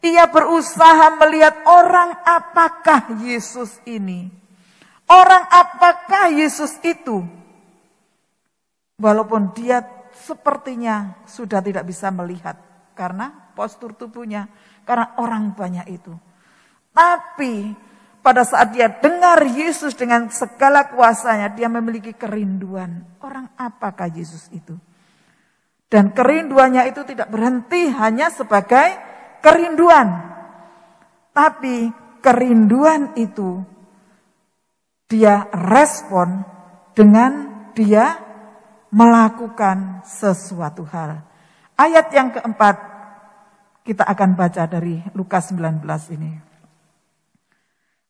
Ia berusaha melihat orang apakah Yesus ini. Orang apakah Yesus itu. Walaupun dia sepertinya sudah tidak bisa melihat. Karena postur tubuhnya. Karena orang banyak itu. Tapi pada saat dia dengar Yesus dengan segala kuasanya. Dia memiliki kerinduan. Orang apakah Yesus itu. Dan kerinduannya itu tidak berhenti hanya sebagai kerinduan. Tapi kerinduan itu dia respon dengan dia melakukan sesuatu hal. Ayat yang keempat kita akan baca dari Lukas 19 ini.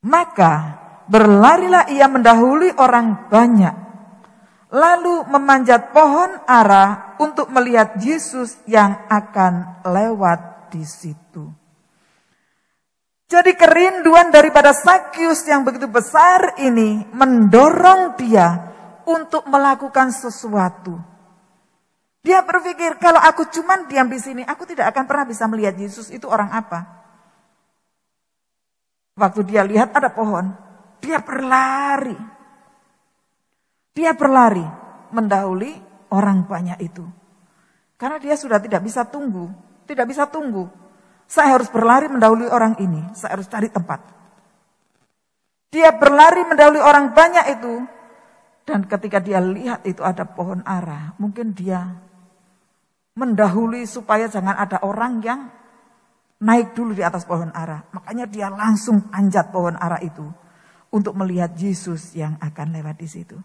Maka berlarilah ia mendahului orang banyak. Lalu memanjat pohon ara untuk melihat Yesus yang akan lewat di situ. Jadi kerinduan daripada Zakius yang begitu besar ini mendorong dia untuk melakukan sesuatu. Dia berpikir kalau aku cuman diam di sini, aku tidak akan pernah bisa melihat Yesus itu orang apa. Waktu dia lihat ada pohon, dia berlari. Dia berlari mendahului orang banyak itu. Karena dia sudah tidak bisa tunggu. Tidak bisa tunggu. Saya harus berlari mendahului orang ini. Saya harus cari tempat. Dia berlari mendahului orang banyak itu. Dan ketika dia lihat itu ada pohon ara. Mungkin dia mendahului supaya jangan ada orang yang naik dulu di atas pohon ara. Makanya dia langsung panjat pohon ara itu. Untuk melihat Yesus yang akan lewat di situ.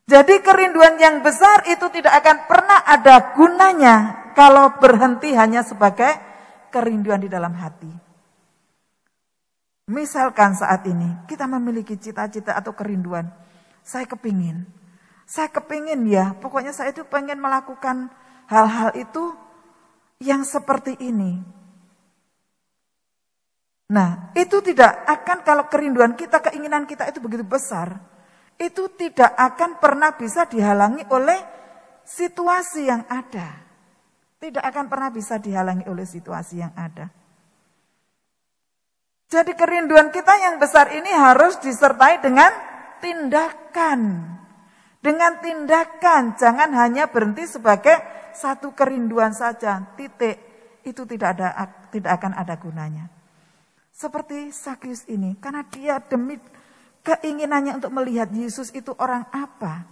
Jadi kerinduan yang besar itu tidak akan pernah ada gunanya kalau berhenti hanya sebagai kerinduan di dalam hati. Misalkan saat ini kita memiliki cita-cita atau kerinduan. Saya kepingin ya, pokoknya saya itu pengen melakukan hal-hal itu yang seperti ini. Nah, itu tidak akan kalau kerinduan kita, keinginan kita itu begitu besar. Itu tidak akan pernah bisa dihalangi oleh situasi yang ada. Tidak akan pernah bisa dihalangi oleh situasi yang ada. Jadi kerinduan kita yang besar ini harus disertai dengan tindakan. Dengan tindakan, jangan hanya berhenti sebagai satu kerinduan saja, titik. Itu tidak akan ada gunanya. Seperti Zakius ini, karena dia demi keinginannya untuk melihat Yesus itu orang apa.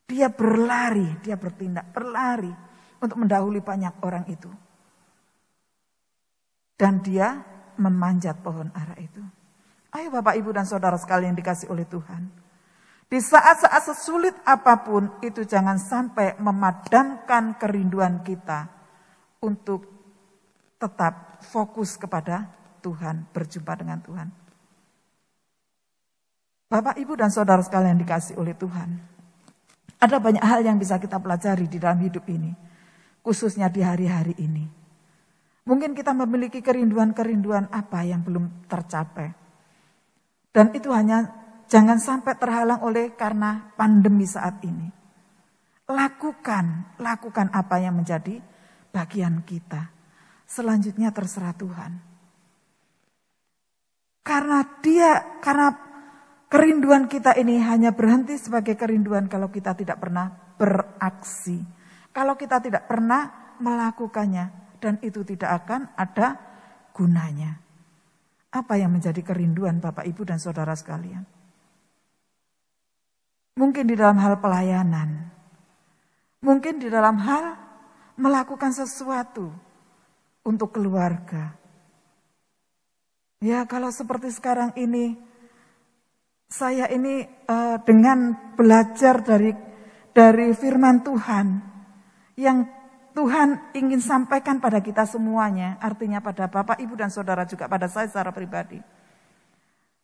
Dia berlari, dia bertindak, berlari untuk mendahului banyak orang itu. Dan dia memanjat pohon ara itu. Ayo Bapak, Ibu, dan Saudara sekalian yang dikasih oleh Tuhan. Di saat-saat sesulit apapun itu jangan sampai memadamkan kerinduan kita untuk tetap fokus kepada Tuhan, berjumpa dengan Tuhan. Bapak, Ibu, dan Saudara sekalian yang dikasih oleh Tuhan. Ada banyak hal yang bisa kita pelajari di dalam hidup ini, khususnya di hari-hari ini. Mungkin kita memiliki kerinduan-kerinduan apa yang belum tercapai. Dan itu hanya jangan sampai terhalang oleh karena pandemi saat ini. Lakukan apa yang menjadi bagian kita. Selanjutnya terserah Tuhan. Karena kerinduan kita ini hanya berhenti sebagai kerinduan kalau kita tidak pernah beraksi. Kalau kita tidak pernah melakukannya. Dan itu tidak akan ada gunanya. Apa yang menjadi kerinduan Bapak, Ibu, dan saudara sekalian? Mungkin di dalam hal pelayanan. Mungkin di dalam hal melakukan sesuatu untuk keluarga. Ya, kalau seperti sekarang ini, saya ini dengan belajar dari firman Tuhan yang Tuhan ingin sampaikan pada kita semuanya, artinya pada Bapak, Ibu, dan saudara, juga pada saya secara pribadi.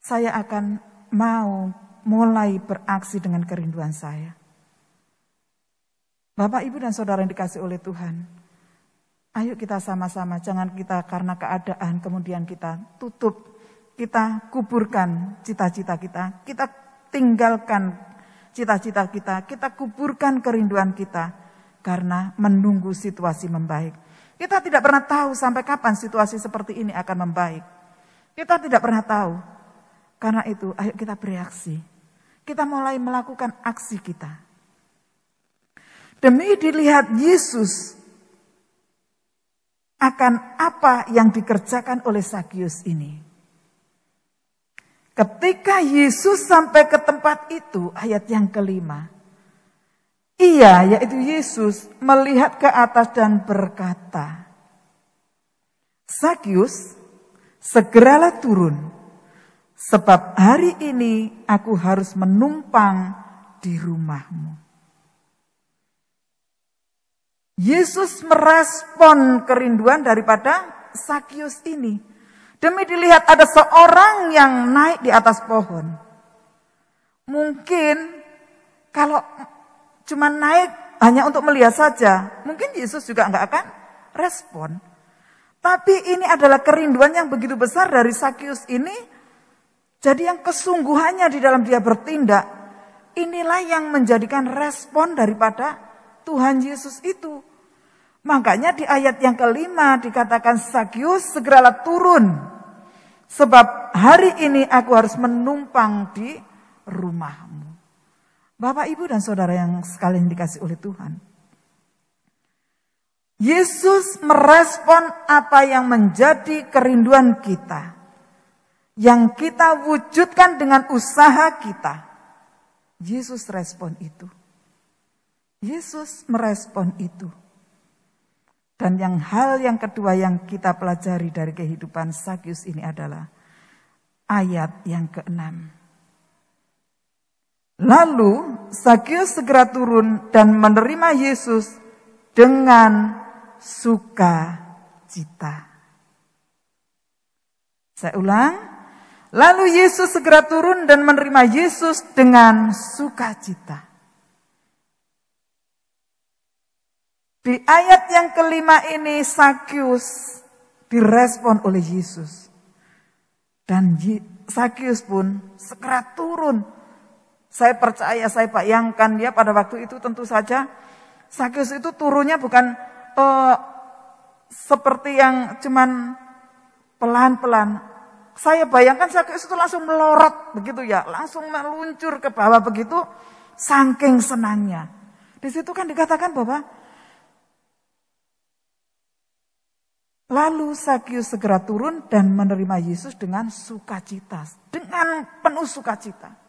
Saya akan mau mulai beraksi dengan kerinduan saya. Bapak, Ibu, dan saudara yang dikasih oleh Tuhan, ayo kita sama-sama, jangan kita karena keadaan kemudian kita tutup, kita kuburkan cita-cita kita tinggalkan cita-cita kita kuburkan kerinduan kita. Karena menunggu situasi membaik. Kita tidak pernah tahu sampai kapan situasi seperti ini akan membaik. Kita tidak pernah tahu. Karena itu ayo kita bereaksi. Kita mulai melakukan aksi kita. Demi dilihat Yesus akan apa yang dikerjakan oleh Zakius ini. Ketika Yesus sampai ke tempat itu, ayat yang kelima. Ia, yaitu Yesus, melihat ke atas dan berkata, Zakius, segeralah turun, sebab hari ini aku harus menumpang di rumahmu. Yesus merespon kerinduan daripada Zakius ini. Demi dilihat ada seorang yang naik di atas pohon. Mungkin kalau cuma naik hanya untuk melihat saja, mungkin Yesus juga enggak akan respon. Tapi ini adalah kerinduan yang begitu besar dari Zakius ini. Jadi yang kesungguhannya di dalam dia bertindak, inilah yang menjadikan respon daripada Tuhan Yesus itu. Makanya di ayat yang kelima dikatakan, Zakius, segeralah turun, sebab hari ini aku harus menumpang di rumahmu. Bapak, Ibu, dan saudara yang sekalian dikasih oleh Tuhan. Yesus merespon apa yang menjadi kerinduan kita. Yang kita wujudkan dengan usaha kita. Yesus respon itu. Yesus merespon itu. Dan hal yang kedua yang kita pelajari dari kehidupan Zakius ini adalah ayat yang ke-6. Lalu Zakius segera turun dan menerima Yesus dengan sukacita. Saya ulang. Lalu Yesus segera turun dan menerima Yesus dengan sukacita. Di ayat yang kelima ini Zakius direspon oleh Yesus. Dan Zakius pun segera turun. Saya percaya, saya bayangkan dia pada waktu itu tentu saja Zakius itu turunnya bukan seperti yang cuman pelan-pelan. Saya bayangkan Zakius itu langsung melorot begitu ya, langsung meluncur ke bawah begitu, saking senangnya. Di situ kan dikatakan bahwa lalu Zakius segera turun dan menerima Yesus dengan sukacita, dengan penuh sukacita.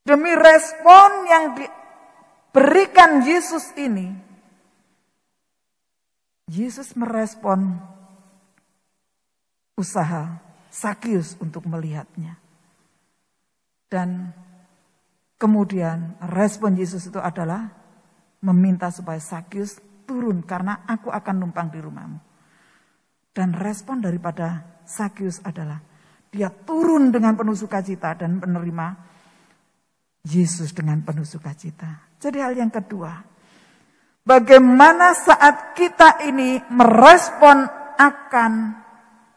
Demi respon yang diberikan Yesus ini, Yesus merespon usaha Zakius untuk melihatnya. Dan kemudian respon Yesus itu adalah meminta supaya Zakius turun karena aku akan numpang di rumahmu. Dan respon daripada Zakius adalah dia turun dengan penuh sukacita dan menerima Yesus dengan penuh sukacita. Jadi hal yang kedua, bagaimana saat kita ini merespon akan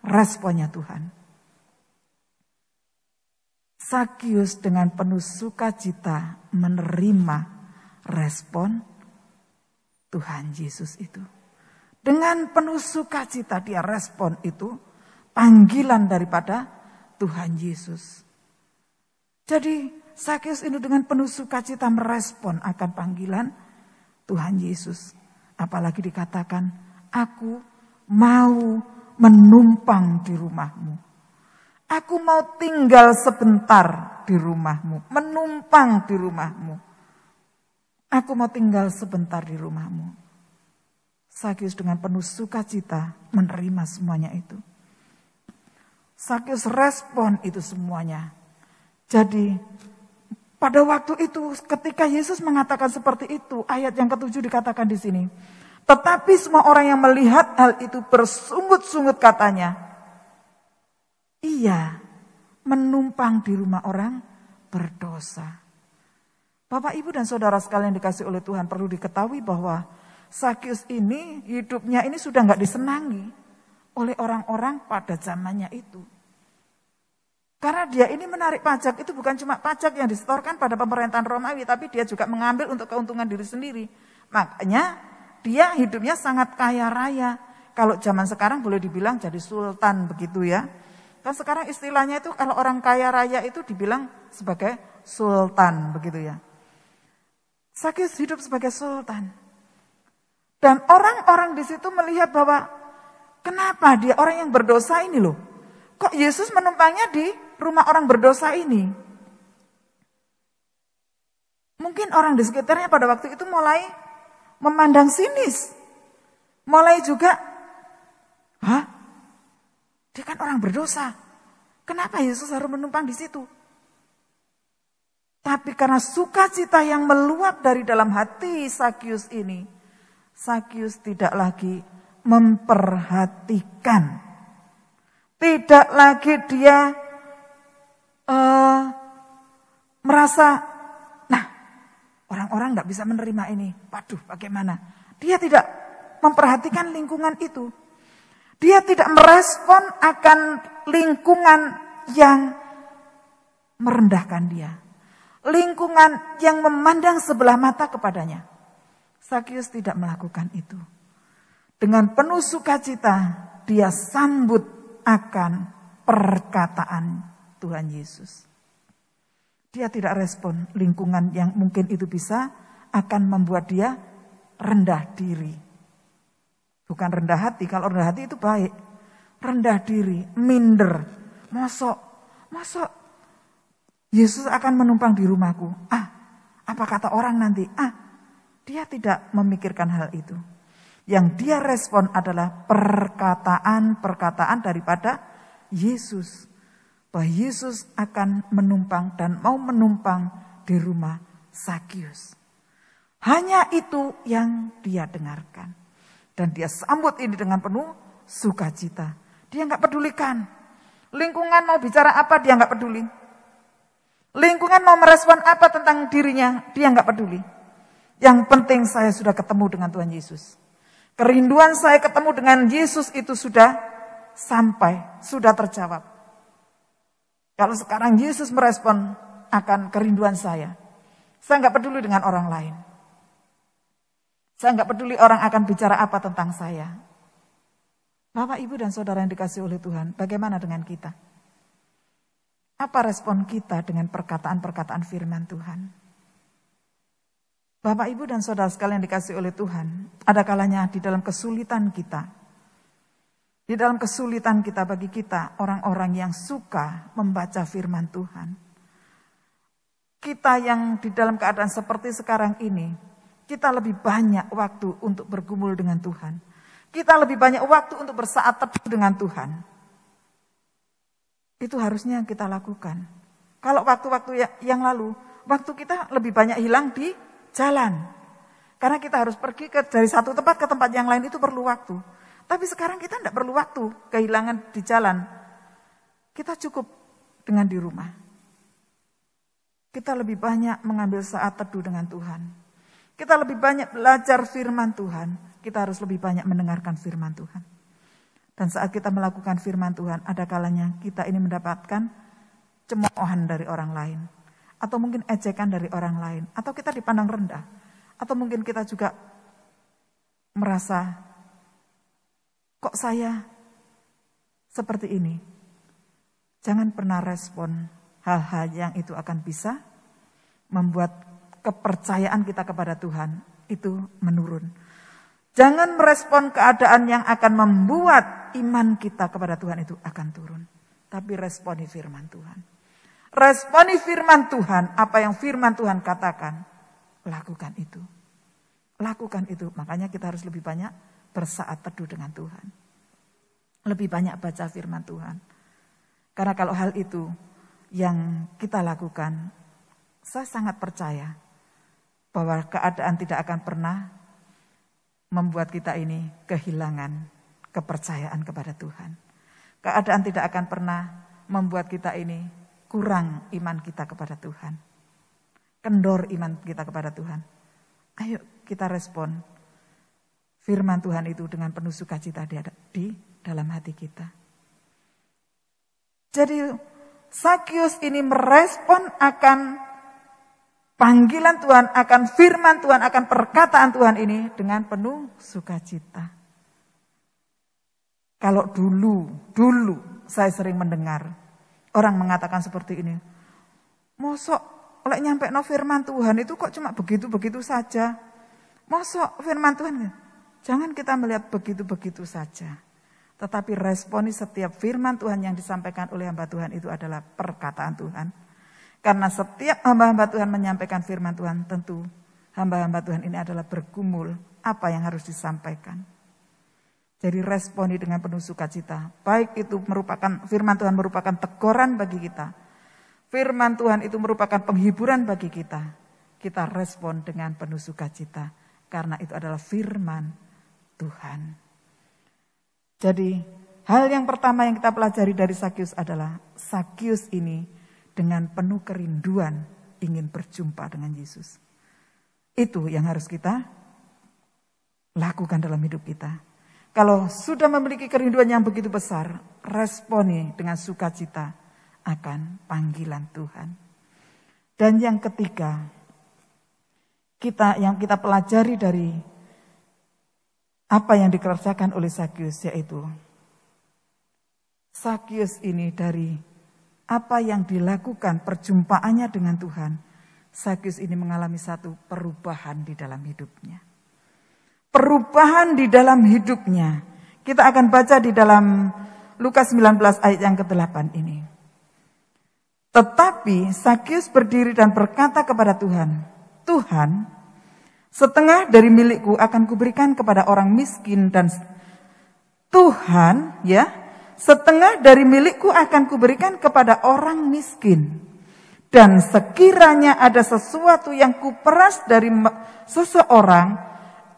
responnya Tuhan. Sakius dengan penuh sukacita menerima respon Tuhan Yesus itu. Dengan penuh sukacita dia respon itu panggilan daripada Tuhan Yesus. Jadi Sakius ini dengan penuh sukacita merespon akan panggilan Tuhan Yesus. Apalagi dikatakan, aku mau menumpang di rumahmu. Aku mau tinggal sebentar di rumahmu, menumpang di rumahmu. Aku mau tinggal sebentar di rumahmu. Sakius dengan penuh sukacita menerima semuanya itu. Sakius respon itu semuanya. Jadi pada waktu itu ketika Yesus mengatakan seperti itu, ayat yang ke-7 dikatakan di sini. Tetapi semua orang yang melihat hal itu bersungut-sungut katanya, ia menumpang di rumah orang berdosa. Bapak, Ibu, dan saudara sekalian dikasih oleh Tuhan, perlu diketahui bahwa Sakius ini, hidupnya ini sudah nggak disenangi oleh orang-orang pada zamannya itu. Karena dia ini menarik pajak, itu bukan cuma pajak yang disetorkan pada pemerintahan Romawi, tapi dia juga mengambil untuk keuntungan diri sendiri. Makanya dia hidupnya sangat kaya raya. Kalau zaman sekarang boleh dibilang jadi sultan begitu ya. Kan sekarang istilahnya itu kalau orang kaya raya itu dibilang sebagai sultan begitu ya. Sakius hidup sebagai sultan. Dan orang-orang di situ melihat bahwa kenapa dia orang yang berdosa ini loh. Kok Yesus menumpangnya di rumah orang berdosa ini? Mungkin orang di sekitarnya pada waktu itu mulai memandang sinis. Mulai juga, dia kan orang berdosa. Kenapa Yesus harus menumpang di situ? Tapi karena sukacita yang meluap dari dalam hati Sakius ini, Sakius tidak lagi memperhatikan. Tidak lagi dia merasa, nah orang-orang gak bisa menerima ini. Waduh, bagaimana? Dia tidak memperhatikan lingkungan itu. Dia tidak merespon akan lingkungan yang merendahkan dia. Lingkungan yang memandang sebelah mata kepadanya. Sakius tidak melakukan itu. Dengan penuh sukacita dia sambut akan perkataan Tuhan Yesus. Dia tidak respon lingkungan yang mungkin itu bisa akan membuat dia rendah diri. Bukan rendah hati, kalau rendah hati itu baik. Rendah diri, minder. Mosok Yesus akan menumpang di rumahku. Apa kata orang nanti? Dia tidak memikirkan hal itu. Yang dia respon adalah perkataan-perkataan daripada Yesus. Bahwa Yesus akan menumpang dan mau menumpang di rumah Sakius. Hanya itu yang dia dengarkan. Dan dia sambut ini dengan penuh sukacita. Dia gak pedulikan. Lingkungan mau bicara apa, dia gak peduli. Lingkungan mau merespon apa tentang dirinya, dia gak peduli. Yang penting saya sudah ketemu dengan Tuhan Yesus. Kerinduan saya ketemu dengan Yesus itu sudah sampai, sudah terjawab. Kalau sekarang Yesus merespon akan kerinduan saya nggak peduli dengan orang lain. Saya nggak peduli orang akan bicara apa tentang saya. Bapak, Ibu, dan saudara yang dikasihi oleh Tuhan, bagaimana dengan kita? Apa respon kita dengan perkataan-perkataan firman Tuhan? Bapak, Ibu, dan saudara sekalian dikasihi oleh Tuhan, ada kalanya di dalam kesulitan kita, bagi kita orang-orang yang suka membaca firman Tuhan. Kita yang di dalam keadaan seperti sekarang ini, kita lebih banyak waktu untuk bergumul dengan Tuhan. Kita lebih banyak waktu untuk bersaat teduh dengan Tuhan. Itu harusnya kita lakukan. Kalau waktu-waktu yang lalu, waktu kita lebih banyak hilang di jalan. Karena kita harus pergi dari satu tempat ke tempat yang lain, itu perlu waktu. Tapi sekarang kita tidak perlu waktu, kehilangan di jalan. Kita cukup dengan di rumah. kita lebih banyak mengambil saat teduh dengan Tuhan. Kita lebih banyak belajar firman Tuhan. Kita harus lebih banyak mendengarkan firman Tuhan. Dan saat kita melakukan firman Tuhan, ada kalanya kita ini mendapatkan cemoohan dari orang lain. Atau mungkin ejekan dari orang lain. Atau kita dipandang rendah. Atau mungkin kita juga merasa, kok saya seperti ini? Jangan pernah respon hal-hal yang itu akan bisa membuat kepercayaan kita kepada Tuhan itu menurun. Jangan merespon keadaan yang akan membuat iman kita kepada Tuhan itu akan turun. Tapi responi firman Tuhan. Responi firman Tuhan, apa yang firman Tuhan katakan, lakukan itu. Lakukan itu, makanya kita harus lebih banyak bersaat teduh dengan Tuhan. Lebih banyak baca firman Tuhan. Karena kalau hal itu yang kita lakukan, saya sangat percaya bahwa keadaan tidak akan pernah membuat kita ini kehilangan kepercayaan kepada Tuhan. Keadaan tidak akan pernah membuat kita ini kurang iman kita kepada Tuhan. Kendor iman kita kepada Tuhan. Ayo kita respon firman Tuhan itu dengan penuh sukacita di dalam hati kita. Jadi Sakius ini merespon akan panggilan Tuhan, akan firman Tuhan, akan perkataan Tuhan ini dengan penuh sukacita. Kalau dulu saya sering mendengar orang mengatakan seperti ini. Mosok oleh nyampe no firman Tuhan itu kok cuma begitu-begitu saja. Mosok firman Tuhan, jangan kita melihat begitu-begitu saja. Tetapi responi setiap firman Tuhan yang disampaikan oleh hamba Tuhan itu adalah perkataan Tuhan. Karena setiap hamba-hamba Tuhan menyampaikan firman Tuhan, tentu hamba-hamba Tuhan ini adalah bergumul apa yang harus disampaikan. Jadi responi dengan penuh sukacita. Baik itu merupakan firman Tuhan merupakan teguran bagi kita. Firman Tuhan itu merupakan penghiburan bagi kita. Kita respon dengan penuh sukacita. Karena itu adalah firman Tuhan. Jadi hal yang pertama yang kita pelajari dari Sakius adalah Sakius ini dengan penuh kerinduan ingin berjumpa dengan Yesus. Itu yang harus kita lakukan dalam hidup kita. Kalau sudah memiliki kerinduan yang begitu besar, responi dengan sukacita akan panggilan Tuhan. Dan yang ketiga, yang kita pelajari dari apa yang dikerjakan oleh Sakius, yaitu Sakius ini dari apa yang dilakukan perjumpaannya dengan Tuhan, Sakius ini mengalami satu perubahan di dalam hidupnya. Perubahan di dalam hidupnya. Kita akan baca di dalam Lukas 19 ayat yang ke-8 ini. Tetapi Sakius berdiri dan berkata kepada Tuhan, Tuhan, setengah dari milikku akan kuberikan kepada orang miskin dan Tuhan, ya, setengah dari milikku akan kuberikan kepada orang miskin. Dan sekiranya ada sesuatu yang kuperas dari seseorang,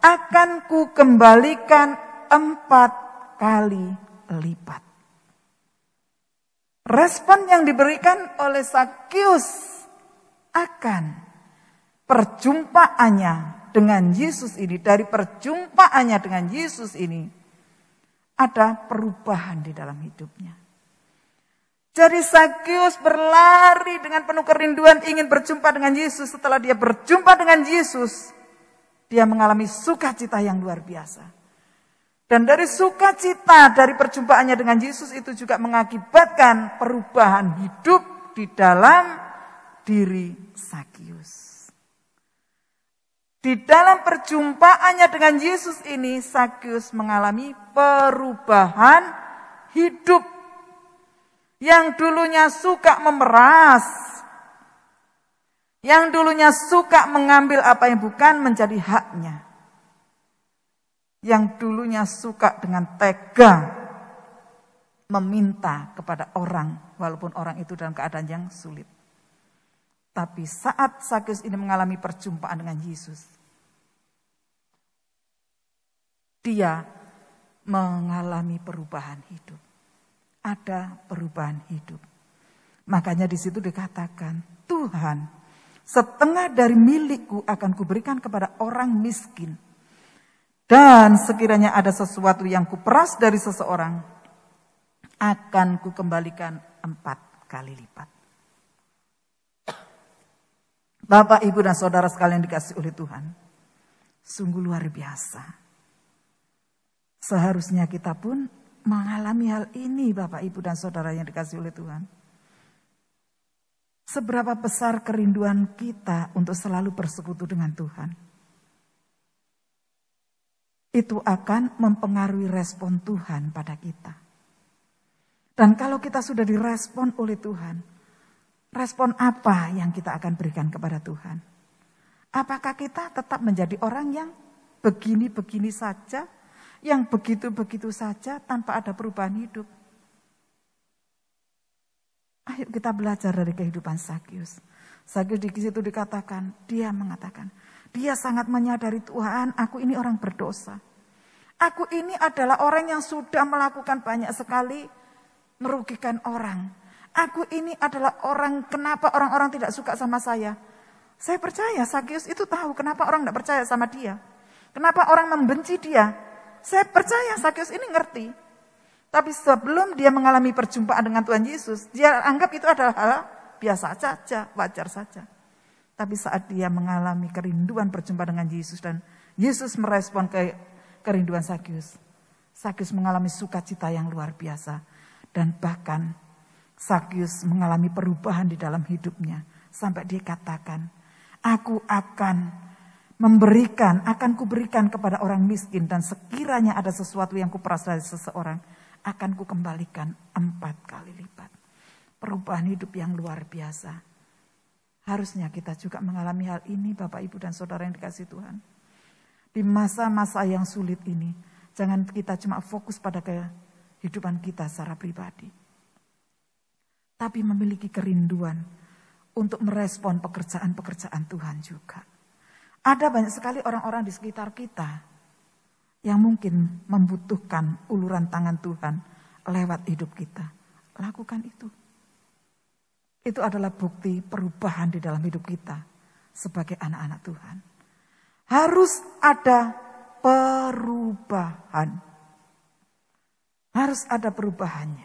akan kukembalikan 4 kali lipat. Respon yang diberikan oleh Sakius akan perjumpaannya dengan Yesus ini, dari perjumpaannya dengan Yesus ini, ada perubahan di dalam hidupnya. Jadi Sakius berlari dengan penuh kerinduan ingin berjumpa dengan Yesus. Setelah dia berjumpa dengan Yesus, dia mengalami sukacita yang luar biasa. Dan dari sukacita dari perjumpaannya dengan Yesus itu juga mengakibatkan perubahan hidup di dalam diri Sakius. Di dalam perjumpaannya dengan Yesus ini, Sakius mengalami perubahan hidup. Yang dulunya suka memeras, yang dulunya suka mengambil apa yang bukan menjadi haknya, yang dulunya suka dengan tega meminta kepada orang, walaupun orang itu dalam keadaan yang sulit. Tapi saat Sakius ini mengalami perjumpaan dengan Yesus, dia mengalami perubahan hidup. Ada perubahan hidup. Makanya di situ dikatakan, Tuhan, setengah dari milikku akan kuberikan kepada orang miskin. Dan sekiranya ada sesuatu yang kuperas dari seseorang, akan kukembalikan 4 kali lipat. Bapak, Ibu, dan saudara sekalian dikasih oleh Tuhan, sungguh luar biasa. Seharusnya kita pun mengalami hal ini, Bapak, Ibu, dan saudara yang dikasih oleh Tuhan. Seberapa besar kerinduan kita untuk selalu bersekutu dengan Tuhan. Itu akan mempengaruhi respon Tuhan pada kita. Dan kalau kita sudah direspon oleh Tuhan, respon apa yang kita akan berikan kepada Tuhan? Apakah kita tetap menjadi orang yang begini-begini saja, yang begitu-begitu saja tanpa ada perubahan hidup? Ayo kita belajar dari kehidupan Zakius. Zakius di situ dikatakan, dia mengatakan, dia sangat menyadari, Tuhan, aku ini orang berdosa. Aku ini adalah orang yang sudah melakukan banyak sekali merugikan orang. Aku ini adalah orang, kenapa orang-orang tidak suka sama saya? Saya percaya Zakius itu tahu kenapa orang tidak percaya sama dia. Kenapa orang membenci dia. Saya percaya Zakius ini ngerti. Tapi sebelum dia mengalami perjumpaan dengan Tuhan Yesus, dia anggap itu adalah hal biasa saja, wajar saja. Tapi saat dia mengalami kerinduan berjumpa dengan Yesus dan Yesus merespon kerinduan Zakius, Zakius mengalami sukacita yang luar biasa. Dan bahkan Zakius mengalami perubahan di dalam hidupnya. Sampai dia katakan, aku akan memberikan, akan kuberikan kepada orang miskin. Dan sekiranya ada sesuatu yang kuperas dari seseorang, akan kukembalikan 4 kali lipat. Perubahan hidup yang luar biasa. Harusnya kita juga mengalami hal ini, Bapak, Ibu, dan saudara yang dikasih Tuhan. Di masa-masa yang sulit ini, jangan kita cuma fokus pada kehidupan kita secara pribadi. Tapi memiliki kerinduan untuk merespon pekerjaan-pekerjaan Tuhan juga. Ada banyak sekali orang-orang di sekitar kita yang mungkin membutuhkan uluran tangan Tuhan lewat hidup kita. Lakukan itu. Itu adalah bukti perubahan di dalam hidup kita sebagai anak-anak Tuhan. Harus ada perubahan. Harus ada perubahannya.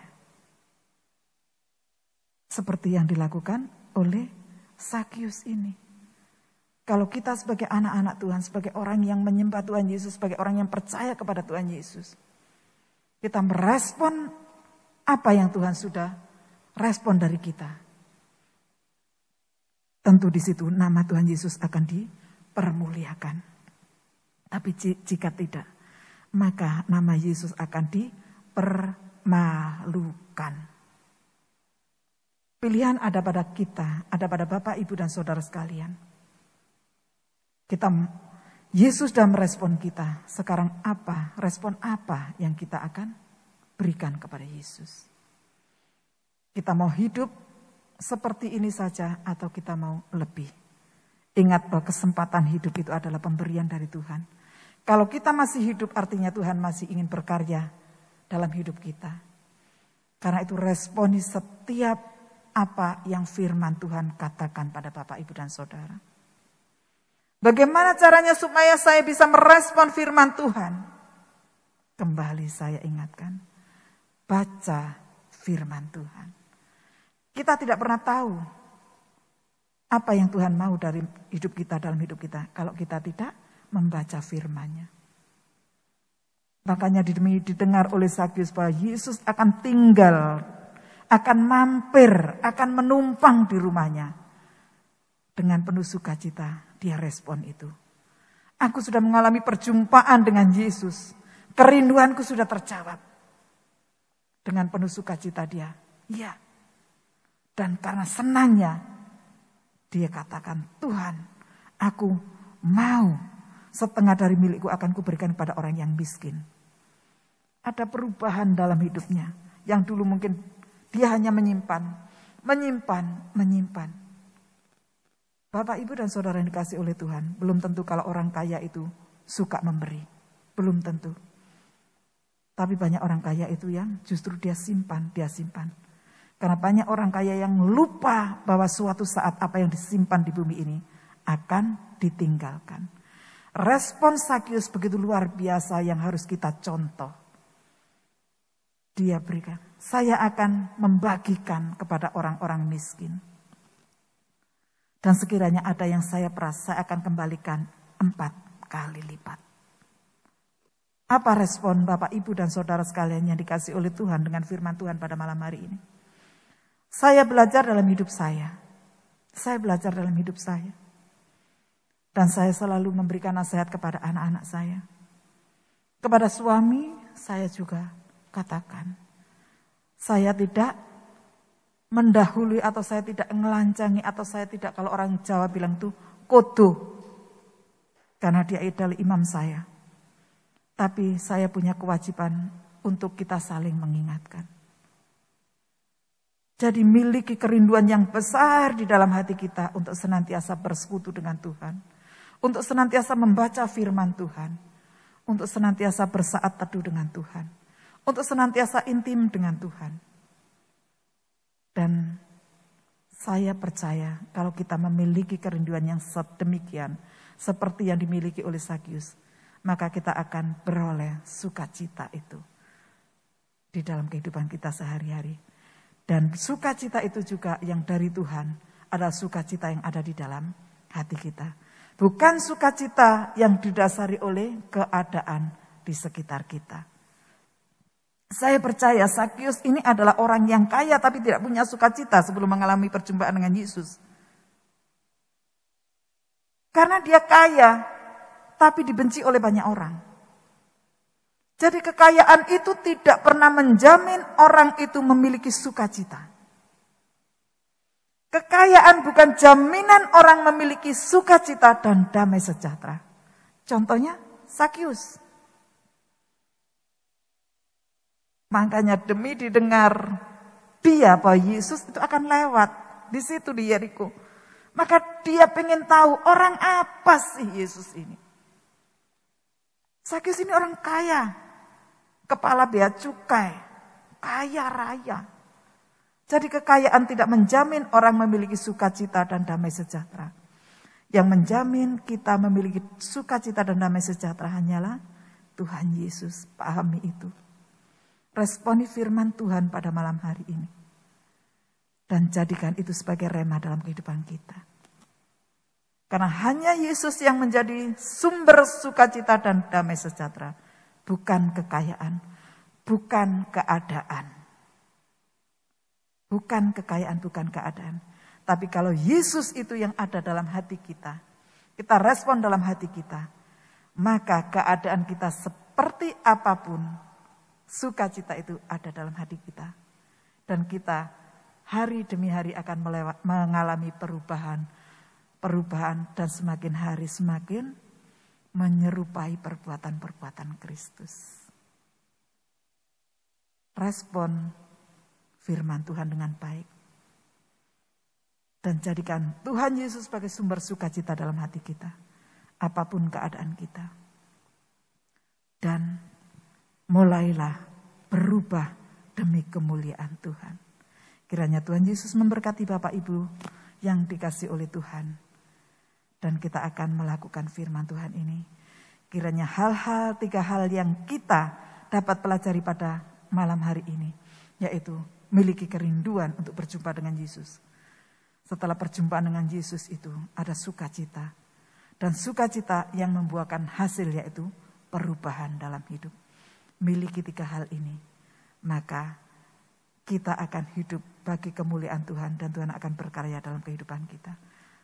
Seperti yang dilakukan oleh Zakius ini. Kalau kita sebagai anak-anak Tuhan, sebagai orang yang menyembah Tuhan Yesus, sebagai orang yang percaya kepada Tuhan Yesus, kita merespon apa yang Tuhan sudah respon dari kita. Tentu di situ nama Tuhan Yesus akan dipermuliakan. Tapi jika tidak, maka nama Yesus akan dipermalukan. Pilihan ada pada kita, ada pada Bapak, Ibu, dan saudara sekalian. Yesus sudah merespon kita. Sekarang apa? Respon apa yang kita akan berikan kepada Yesus? Kita mau hidup seperti ini saja atau kita mau lebih? Ingat bahwa kesempatan hidup itu adalah pemberian dari Tuhan. Kalau kita masih hidup artinya Tuhan masih ingin berkarya dalam hidup kita. Karena itu responi setiap apa yang firman Tuhan katakan pada Bapak, Ibu, dan saudara. Bagaimana caranya supaya saya bisa merespon firman Tuhan? Kembali saya ingatkan, baca firman Tuhan. Kita tidak pernah tahu apa yang Tuhan mau dari hidup kita, dalam hidup kita, kalau kita tidak membaca firman-Nya. Makanya didengar oleh Zakius bahwa Yesus akan tinggal, akan mampir, akan menumpang di rumahnya. Dengan penuh sukacita dia respon itu. Aku sudah mengalami perjumpaan dengan Yesus. Kerinduanku sudah terjawab. Dengan penuh sukacita dia, iya. Dan karena senangnya, dia katakan, Tuhan, aku mau setengah dari milikku akan kuberikan kepada orang yang miskin. Ada perubahan dalam hidupnya. Yang dulu mungkin dia hanya menyimpan. Bapak, Ibu, dan saudara yang dikasih oleh Tuhan, belum tentu kalau orang kaya itu suka memberi. Belum tentu. Tapi banyak orang kaya itu yang justru dia simpan. Karena banyak orang kaya yang lupa bahwa suatu saat apa yang disimpan di bumi ini akan ditinggalkan. Respon Sakius begitu luar biasa yang harus kita contoh. Dia berikan, saya akan membagikan kepada orang-orang miskin. Dan sekiranya ada yang saya peras, saya akan kembalikan 4 kali lipat. Apa respon Bapak, Ibu, dan saudara sekalian yang dikasih oleh Tuhan dengan firman Tuhan pada malam hari ini? Saya belajar dalam hidup saya. Saya belajar dalam hidup saya. Dan saya selalu memberikan nasihat kepada anak-anak saya. Kepada suami, saya juga katakan. Saya tidak mendahului atau saya tidak melancangi atau saya tidak, kalau orang Jawa bilang itu, kodo. Karena dia adalah imam saya. Tapi saya punya kewajiban untuk kita saling mengingatkan. Jadi miliki kerinduan yang besar di dalam hati kita untuk senantiasa bersekutu dengan Tuhan. Untuk senantiasa membaca firman Tuhan. Untuk senantiasa bersaat teduh dengan Tuhan. Untuk senantiasa intim dengan Tuhan. Dan saya percaya kalau kita memiliki kerinduan yang sedemikian, seperti yang dimiliki oleh Sakius, maka kita akan beroleh sukacita itu di dalam kehidupan kita sehari-hari. Dan sukacita itu juga yang dari Tuhan adalah sukacita yang ada di dalam hati kita. Bukan sukacita yang didasari oleh keadaan di sekitar kita. Saya percaya Sakius ini adalah orang yang kaya tapi tidak punya sukacita sebelum mengalami perjumpaan dengan Yesus. Karena dia kaya tapi dibenci oleh banyak orang. Jadi kekayaan itu tidak pernah menjamin orang itu memiliki sukacita. Kekayaan bukan jaminan orang memiliki sukacita dan damai sejahtera. Contohnya Sakius. Makanya demi didengar dia bahwa Yesus itu akan lewat di situ di Yeriko. Maka dia pengen tahu orang apa sih Yesus ini. Sakius ini orang kaya. Kepala bea cukai. Kaya raya. Jadi kekayaan tidak menjamin orang memiliki sukacita dan damai sejahtera. Yang menjamin kita memiliki sukacita dan damai sejahtera hanyalah Tuhan Yesus. Pahami itu. Responi firman Tuhan pada malam hari ini. Dan jadikan itu sebagai rema dalam kehidupan kita. Karena hanya Yesus yang menjadi sumber sukacita dan damai sejahtera. Bukan kekayaan, bukan keadaan. Bukan kekayaan, bukan keadaan. Tapi kalau Yesus itu yang ada dalam hati kita, kita respon dalam hati kita, maka keadaan kita seperti apapun, sukacita itu ada dalam hati kita. Dan kita hari demi hari akan mengalami perubahan dan semakin hari semakin menyerupai perbuatan-perbuatan Kristus. Respon firman Tuhan dengan baik. Dan jadikan Tuhan Yesus sebagai sumber sukacita dalam hati kita. Apapun keadaan kita. Dan mulailah berubah demi kemuliaan Tuhan. Kiranya Tuhan Yesus memberkati Bapak Ibu yang dikasih oleh Tuhan. Dan kita akan melakukan firman Tuhan ini. Kiranya hal-hal, 3 hal yang kita dapat pelajari pada malam hari ini. Yaitu miliki kerinduan untuk berjumpa dengan Yesus. Setelah perjumpaan dengan Yesus itu ada sukacita. Dan sukacita yang membuahkan hasil yaitu perubahan dalam hidup. Miliki 3 hal ini. Maka kita akan hidup bagi kemuliaan Tuhan. Dan Tuhan akan berkarya dalam kehidupan kita.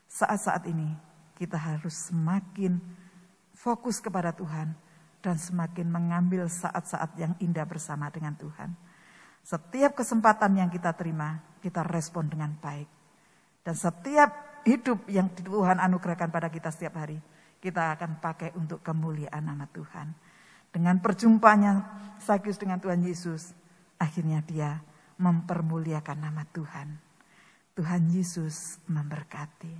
Saat-saat ini kita harus semakin fokus kepada Tuhan. Dan semakin mengambil saat-saat yang indah bersama dengan Tuhan. Setiap kesempatan yang kita terima, kita respon dengan baik. Dan setiap hidup yang Tuhan anugerahkan pada kita setiap hari, kita akan pakai untuk kemuliaan nama Tuhan. Dengan perjumpaannya Sakius dengan Tuhan Yesus, akhirnya dia mempermuliakan nama Tuhan. Tuhan Yesus memberkati.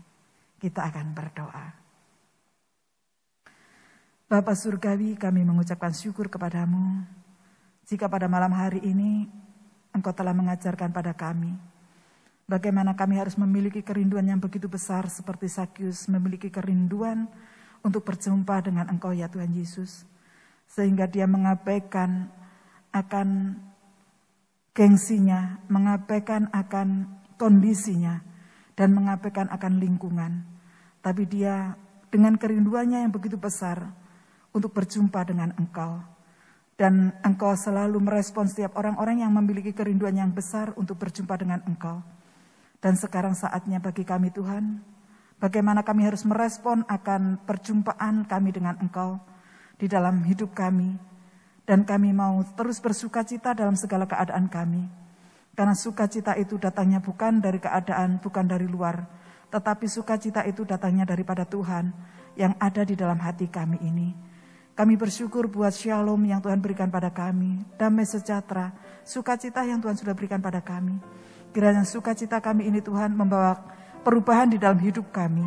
Kita akan berdoa. Bapa Surgawi, kami mengucapkan syukur kepadamu. Jika pada malam hari ini Engkau telah mengajarkan pada kami bagaimana kami harus memiliki kerinduan yang begitu besar seperti Zakius memiliki kerinduan untuk berjumpa dengan Engkau ya Tuhan Yesus. Sehingga dia mengabaikan akan gengsinya, mengabaikan akan kondisinya, dan mengabaikan akan lingkungan. Tapi dia dengan kerinduannya yang begitu besar untuk berjumpa dengan Engkau. Dan Engkau selalu merespon setiap orang-orang yang memiliki kerinduan yang besar untuk berjumpa dengan Engkau. Dan sekarang saatnya bagi kami Tuhan, bagaimana kami harus merespon akan perjumpaan kami dengan Engkau di dalam hidup kami. Dan kami mau terus bersukacita dalam segala keadaan kami. Karena sukacita itu datangnya bukan dari keadaan, bukan dari luar. Tetapi sukacita itu datangnya daripada Tuhan yang ada di dalam hati kami ini. Kami bersyukur buat shalom yang Tuhan berikan pada kami. Damai sejahtera, sukacita yang Tuhan sudah berikan pada kami. Kiranya sukacita kami ini Tuhan membawa perubahan di dalam hidup kami.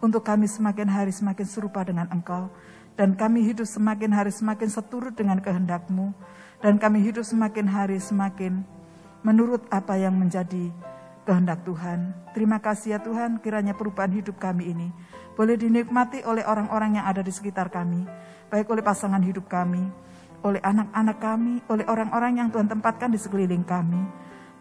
Untuk kami semakin hari semakin serupa dengan Engkau. Dan kami hidup semakin hari semakin seturut dengan kehendak-Mu. Dan kami hidup semakin hari semakin menurut apa yang menjadi kehendak Tuhan. Terima kasih ya Tuhan, kiranya perubahan hidup kami ini boleh dinikmati oleh orang-orang yang ada di sekitar kami. Baik oleh pasangan hidup kami, oleh anak-anak kami, oleh orang-orang yang Tuhan tempatkan di sekeliling kami.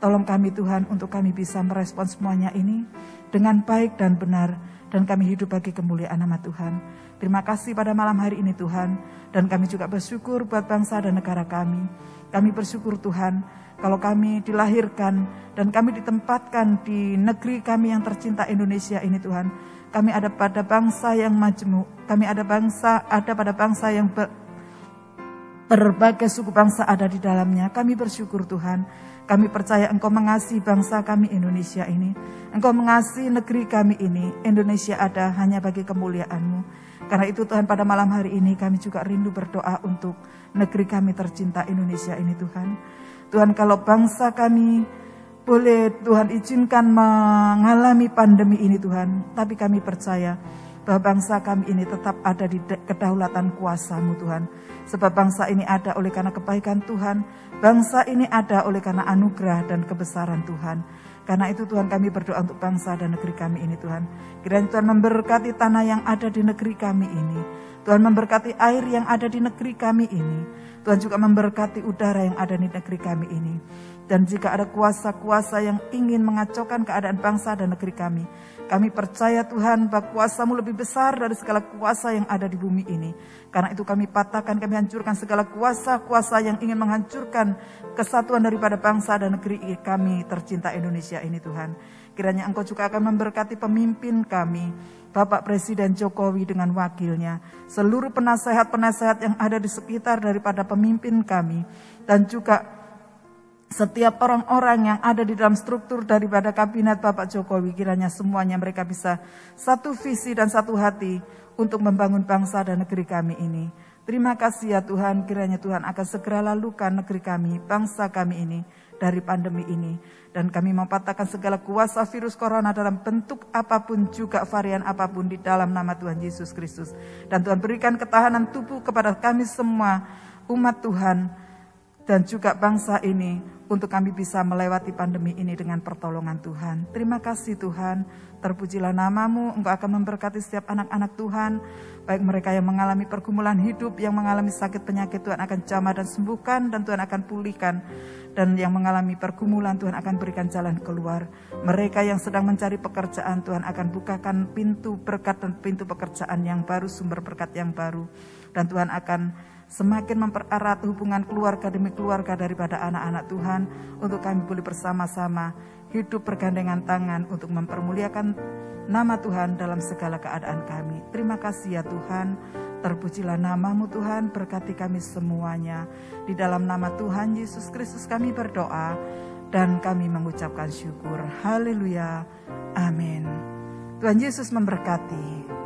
Tolong kami Tuhan untuk kami bisa merespon semuanya ini dengan baik dan benar. Dan kami hidup bagi kemuliaan nama Tuhan. Terima kasih pada malam hari ini Tuhan. Dan kami juga bersyukur buat bangsa dan negara kami. Kami bersyukur Tuhan kalau kami dilahirkan dan kami ditempatkan di negeri kami yang tercinta Indonesia ini Tuhan. Kami ada pada bangsa yang majemuk. Kami ada pada bangsa yang berbagai suku bangsa ada di dalamnya. Kami bersyukur Tuhan. Kami percaya Engkau mengasihi bangsa kami Indonesia ini. Engkau mengasihi negeri kami ini. Indonesia ada hanya bagi kemuliaan-Mu. Karena itu Tuhan pada malam hari ini kami juga rindu berdoa untuk negeri kami tercinta Indonesia ini Tuhan. Tuhan kalau bangsa kami boleh Tuhan izinkan mengalami pandemi ini Tuhan. Tapi kami percaya bahwa bangsa kami ini tetap ada di kedaulatan kuasa-Mu Tuhan. Sebab bangsa ini ada oleh karena kebaikan Tuhan. Bangsa ini ada oleh karena anugerah dan kebesaran Tuhan. Karena itu Tuhan kami berdoa untuk bangsa dan negeri kami ini Tuhan. Kiranya Tuhan memberkati tanah yang ada di negeri kami ini. Tuhan memberkati air yang ada di negeri kami ini. Tuhan juga memberkati udara yang ada di negeri kami ini. Dan jika ada kuasa-kuasa yang ingin mengacaukan keadaan bangsa dan negeri kami percaya Tuhan bahwa kuasa-Mu lebih besar dari segala kuasa yang ada di bumi ini. Karena itu kami patahkan, kami hancurkan segala kuasa-kuasa yang ingin menghancurkan kesatuan daripada bangsa dan negeri kami tercinta Indonesia ini Tuhan. Kiranya Engkau juga akan memberkati pemimpin kami, Bapak Presiden Jokowi dengan wakilnya, seluruh penasehat-penasehat yang ada di sekitar daripada pemimpin kami, dan juga setiap orang-orang yang ada di dalam struktur daripada kabinet Bapak Jokowi, kiranya semuanya mereka bisa satu visi dan satu hati untuk membangun bangsa dan negeri kami ini. Terima kasih ya Tuhan, kiranya Tuhan akan segera lalukan negeri kami, bangsa kami ini dari pandemi ini. Dan kami mempatahkan segala kuasa virus corona dalam bentuk apapun juga varian apapun di dalam nama Tuhan Yesus Kristus. Dan Tuhan berikan ketahanan tubuh kepada kami semua umat Tuhan dan juga bangsa ini untuk kami bisa melewati pandemi ini dengan pertolongan Tuhan. Terima kasih Tuhan, terpujilah nama-Mu. Engkau akan memberkati setiap anak-anak Tuhan, baik mereka yang mengalami pergumulan hidup, yang mengalami sakit penyakit, Tuhan akan jamah dan sembuhkan, dan Tuhan akan pulihkan. Dan yang mengalami pergumulan, Tuhan akan berikan jalan keluar. Mereka yang sedang mencari pekerjaan, Tuhan akan bukakan pintu berkat dan pintu pekerjaan yang baru, sumber berkat yang baru. Dan Tuhan akan semakin mempererat hubungan keluarga demi keluarga daripada anak-anak Tuhan, untuk kami boleh bersama-sama hidup bergandengan tangan untuk mempermuliakan nama Tuhan dalam segala keadaan kami. Terima kasih ya Tuhan, terpujilah nama-Mu Tuhan, berkati kami semuanya. Di dalam nama Tuhan Yesus Kristus kami berdoa dan kami mengucapkan syukur. Haleluya, amin. Tuhan Yesus memberkati.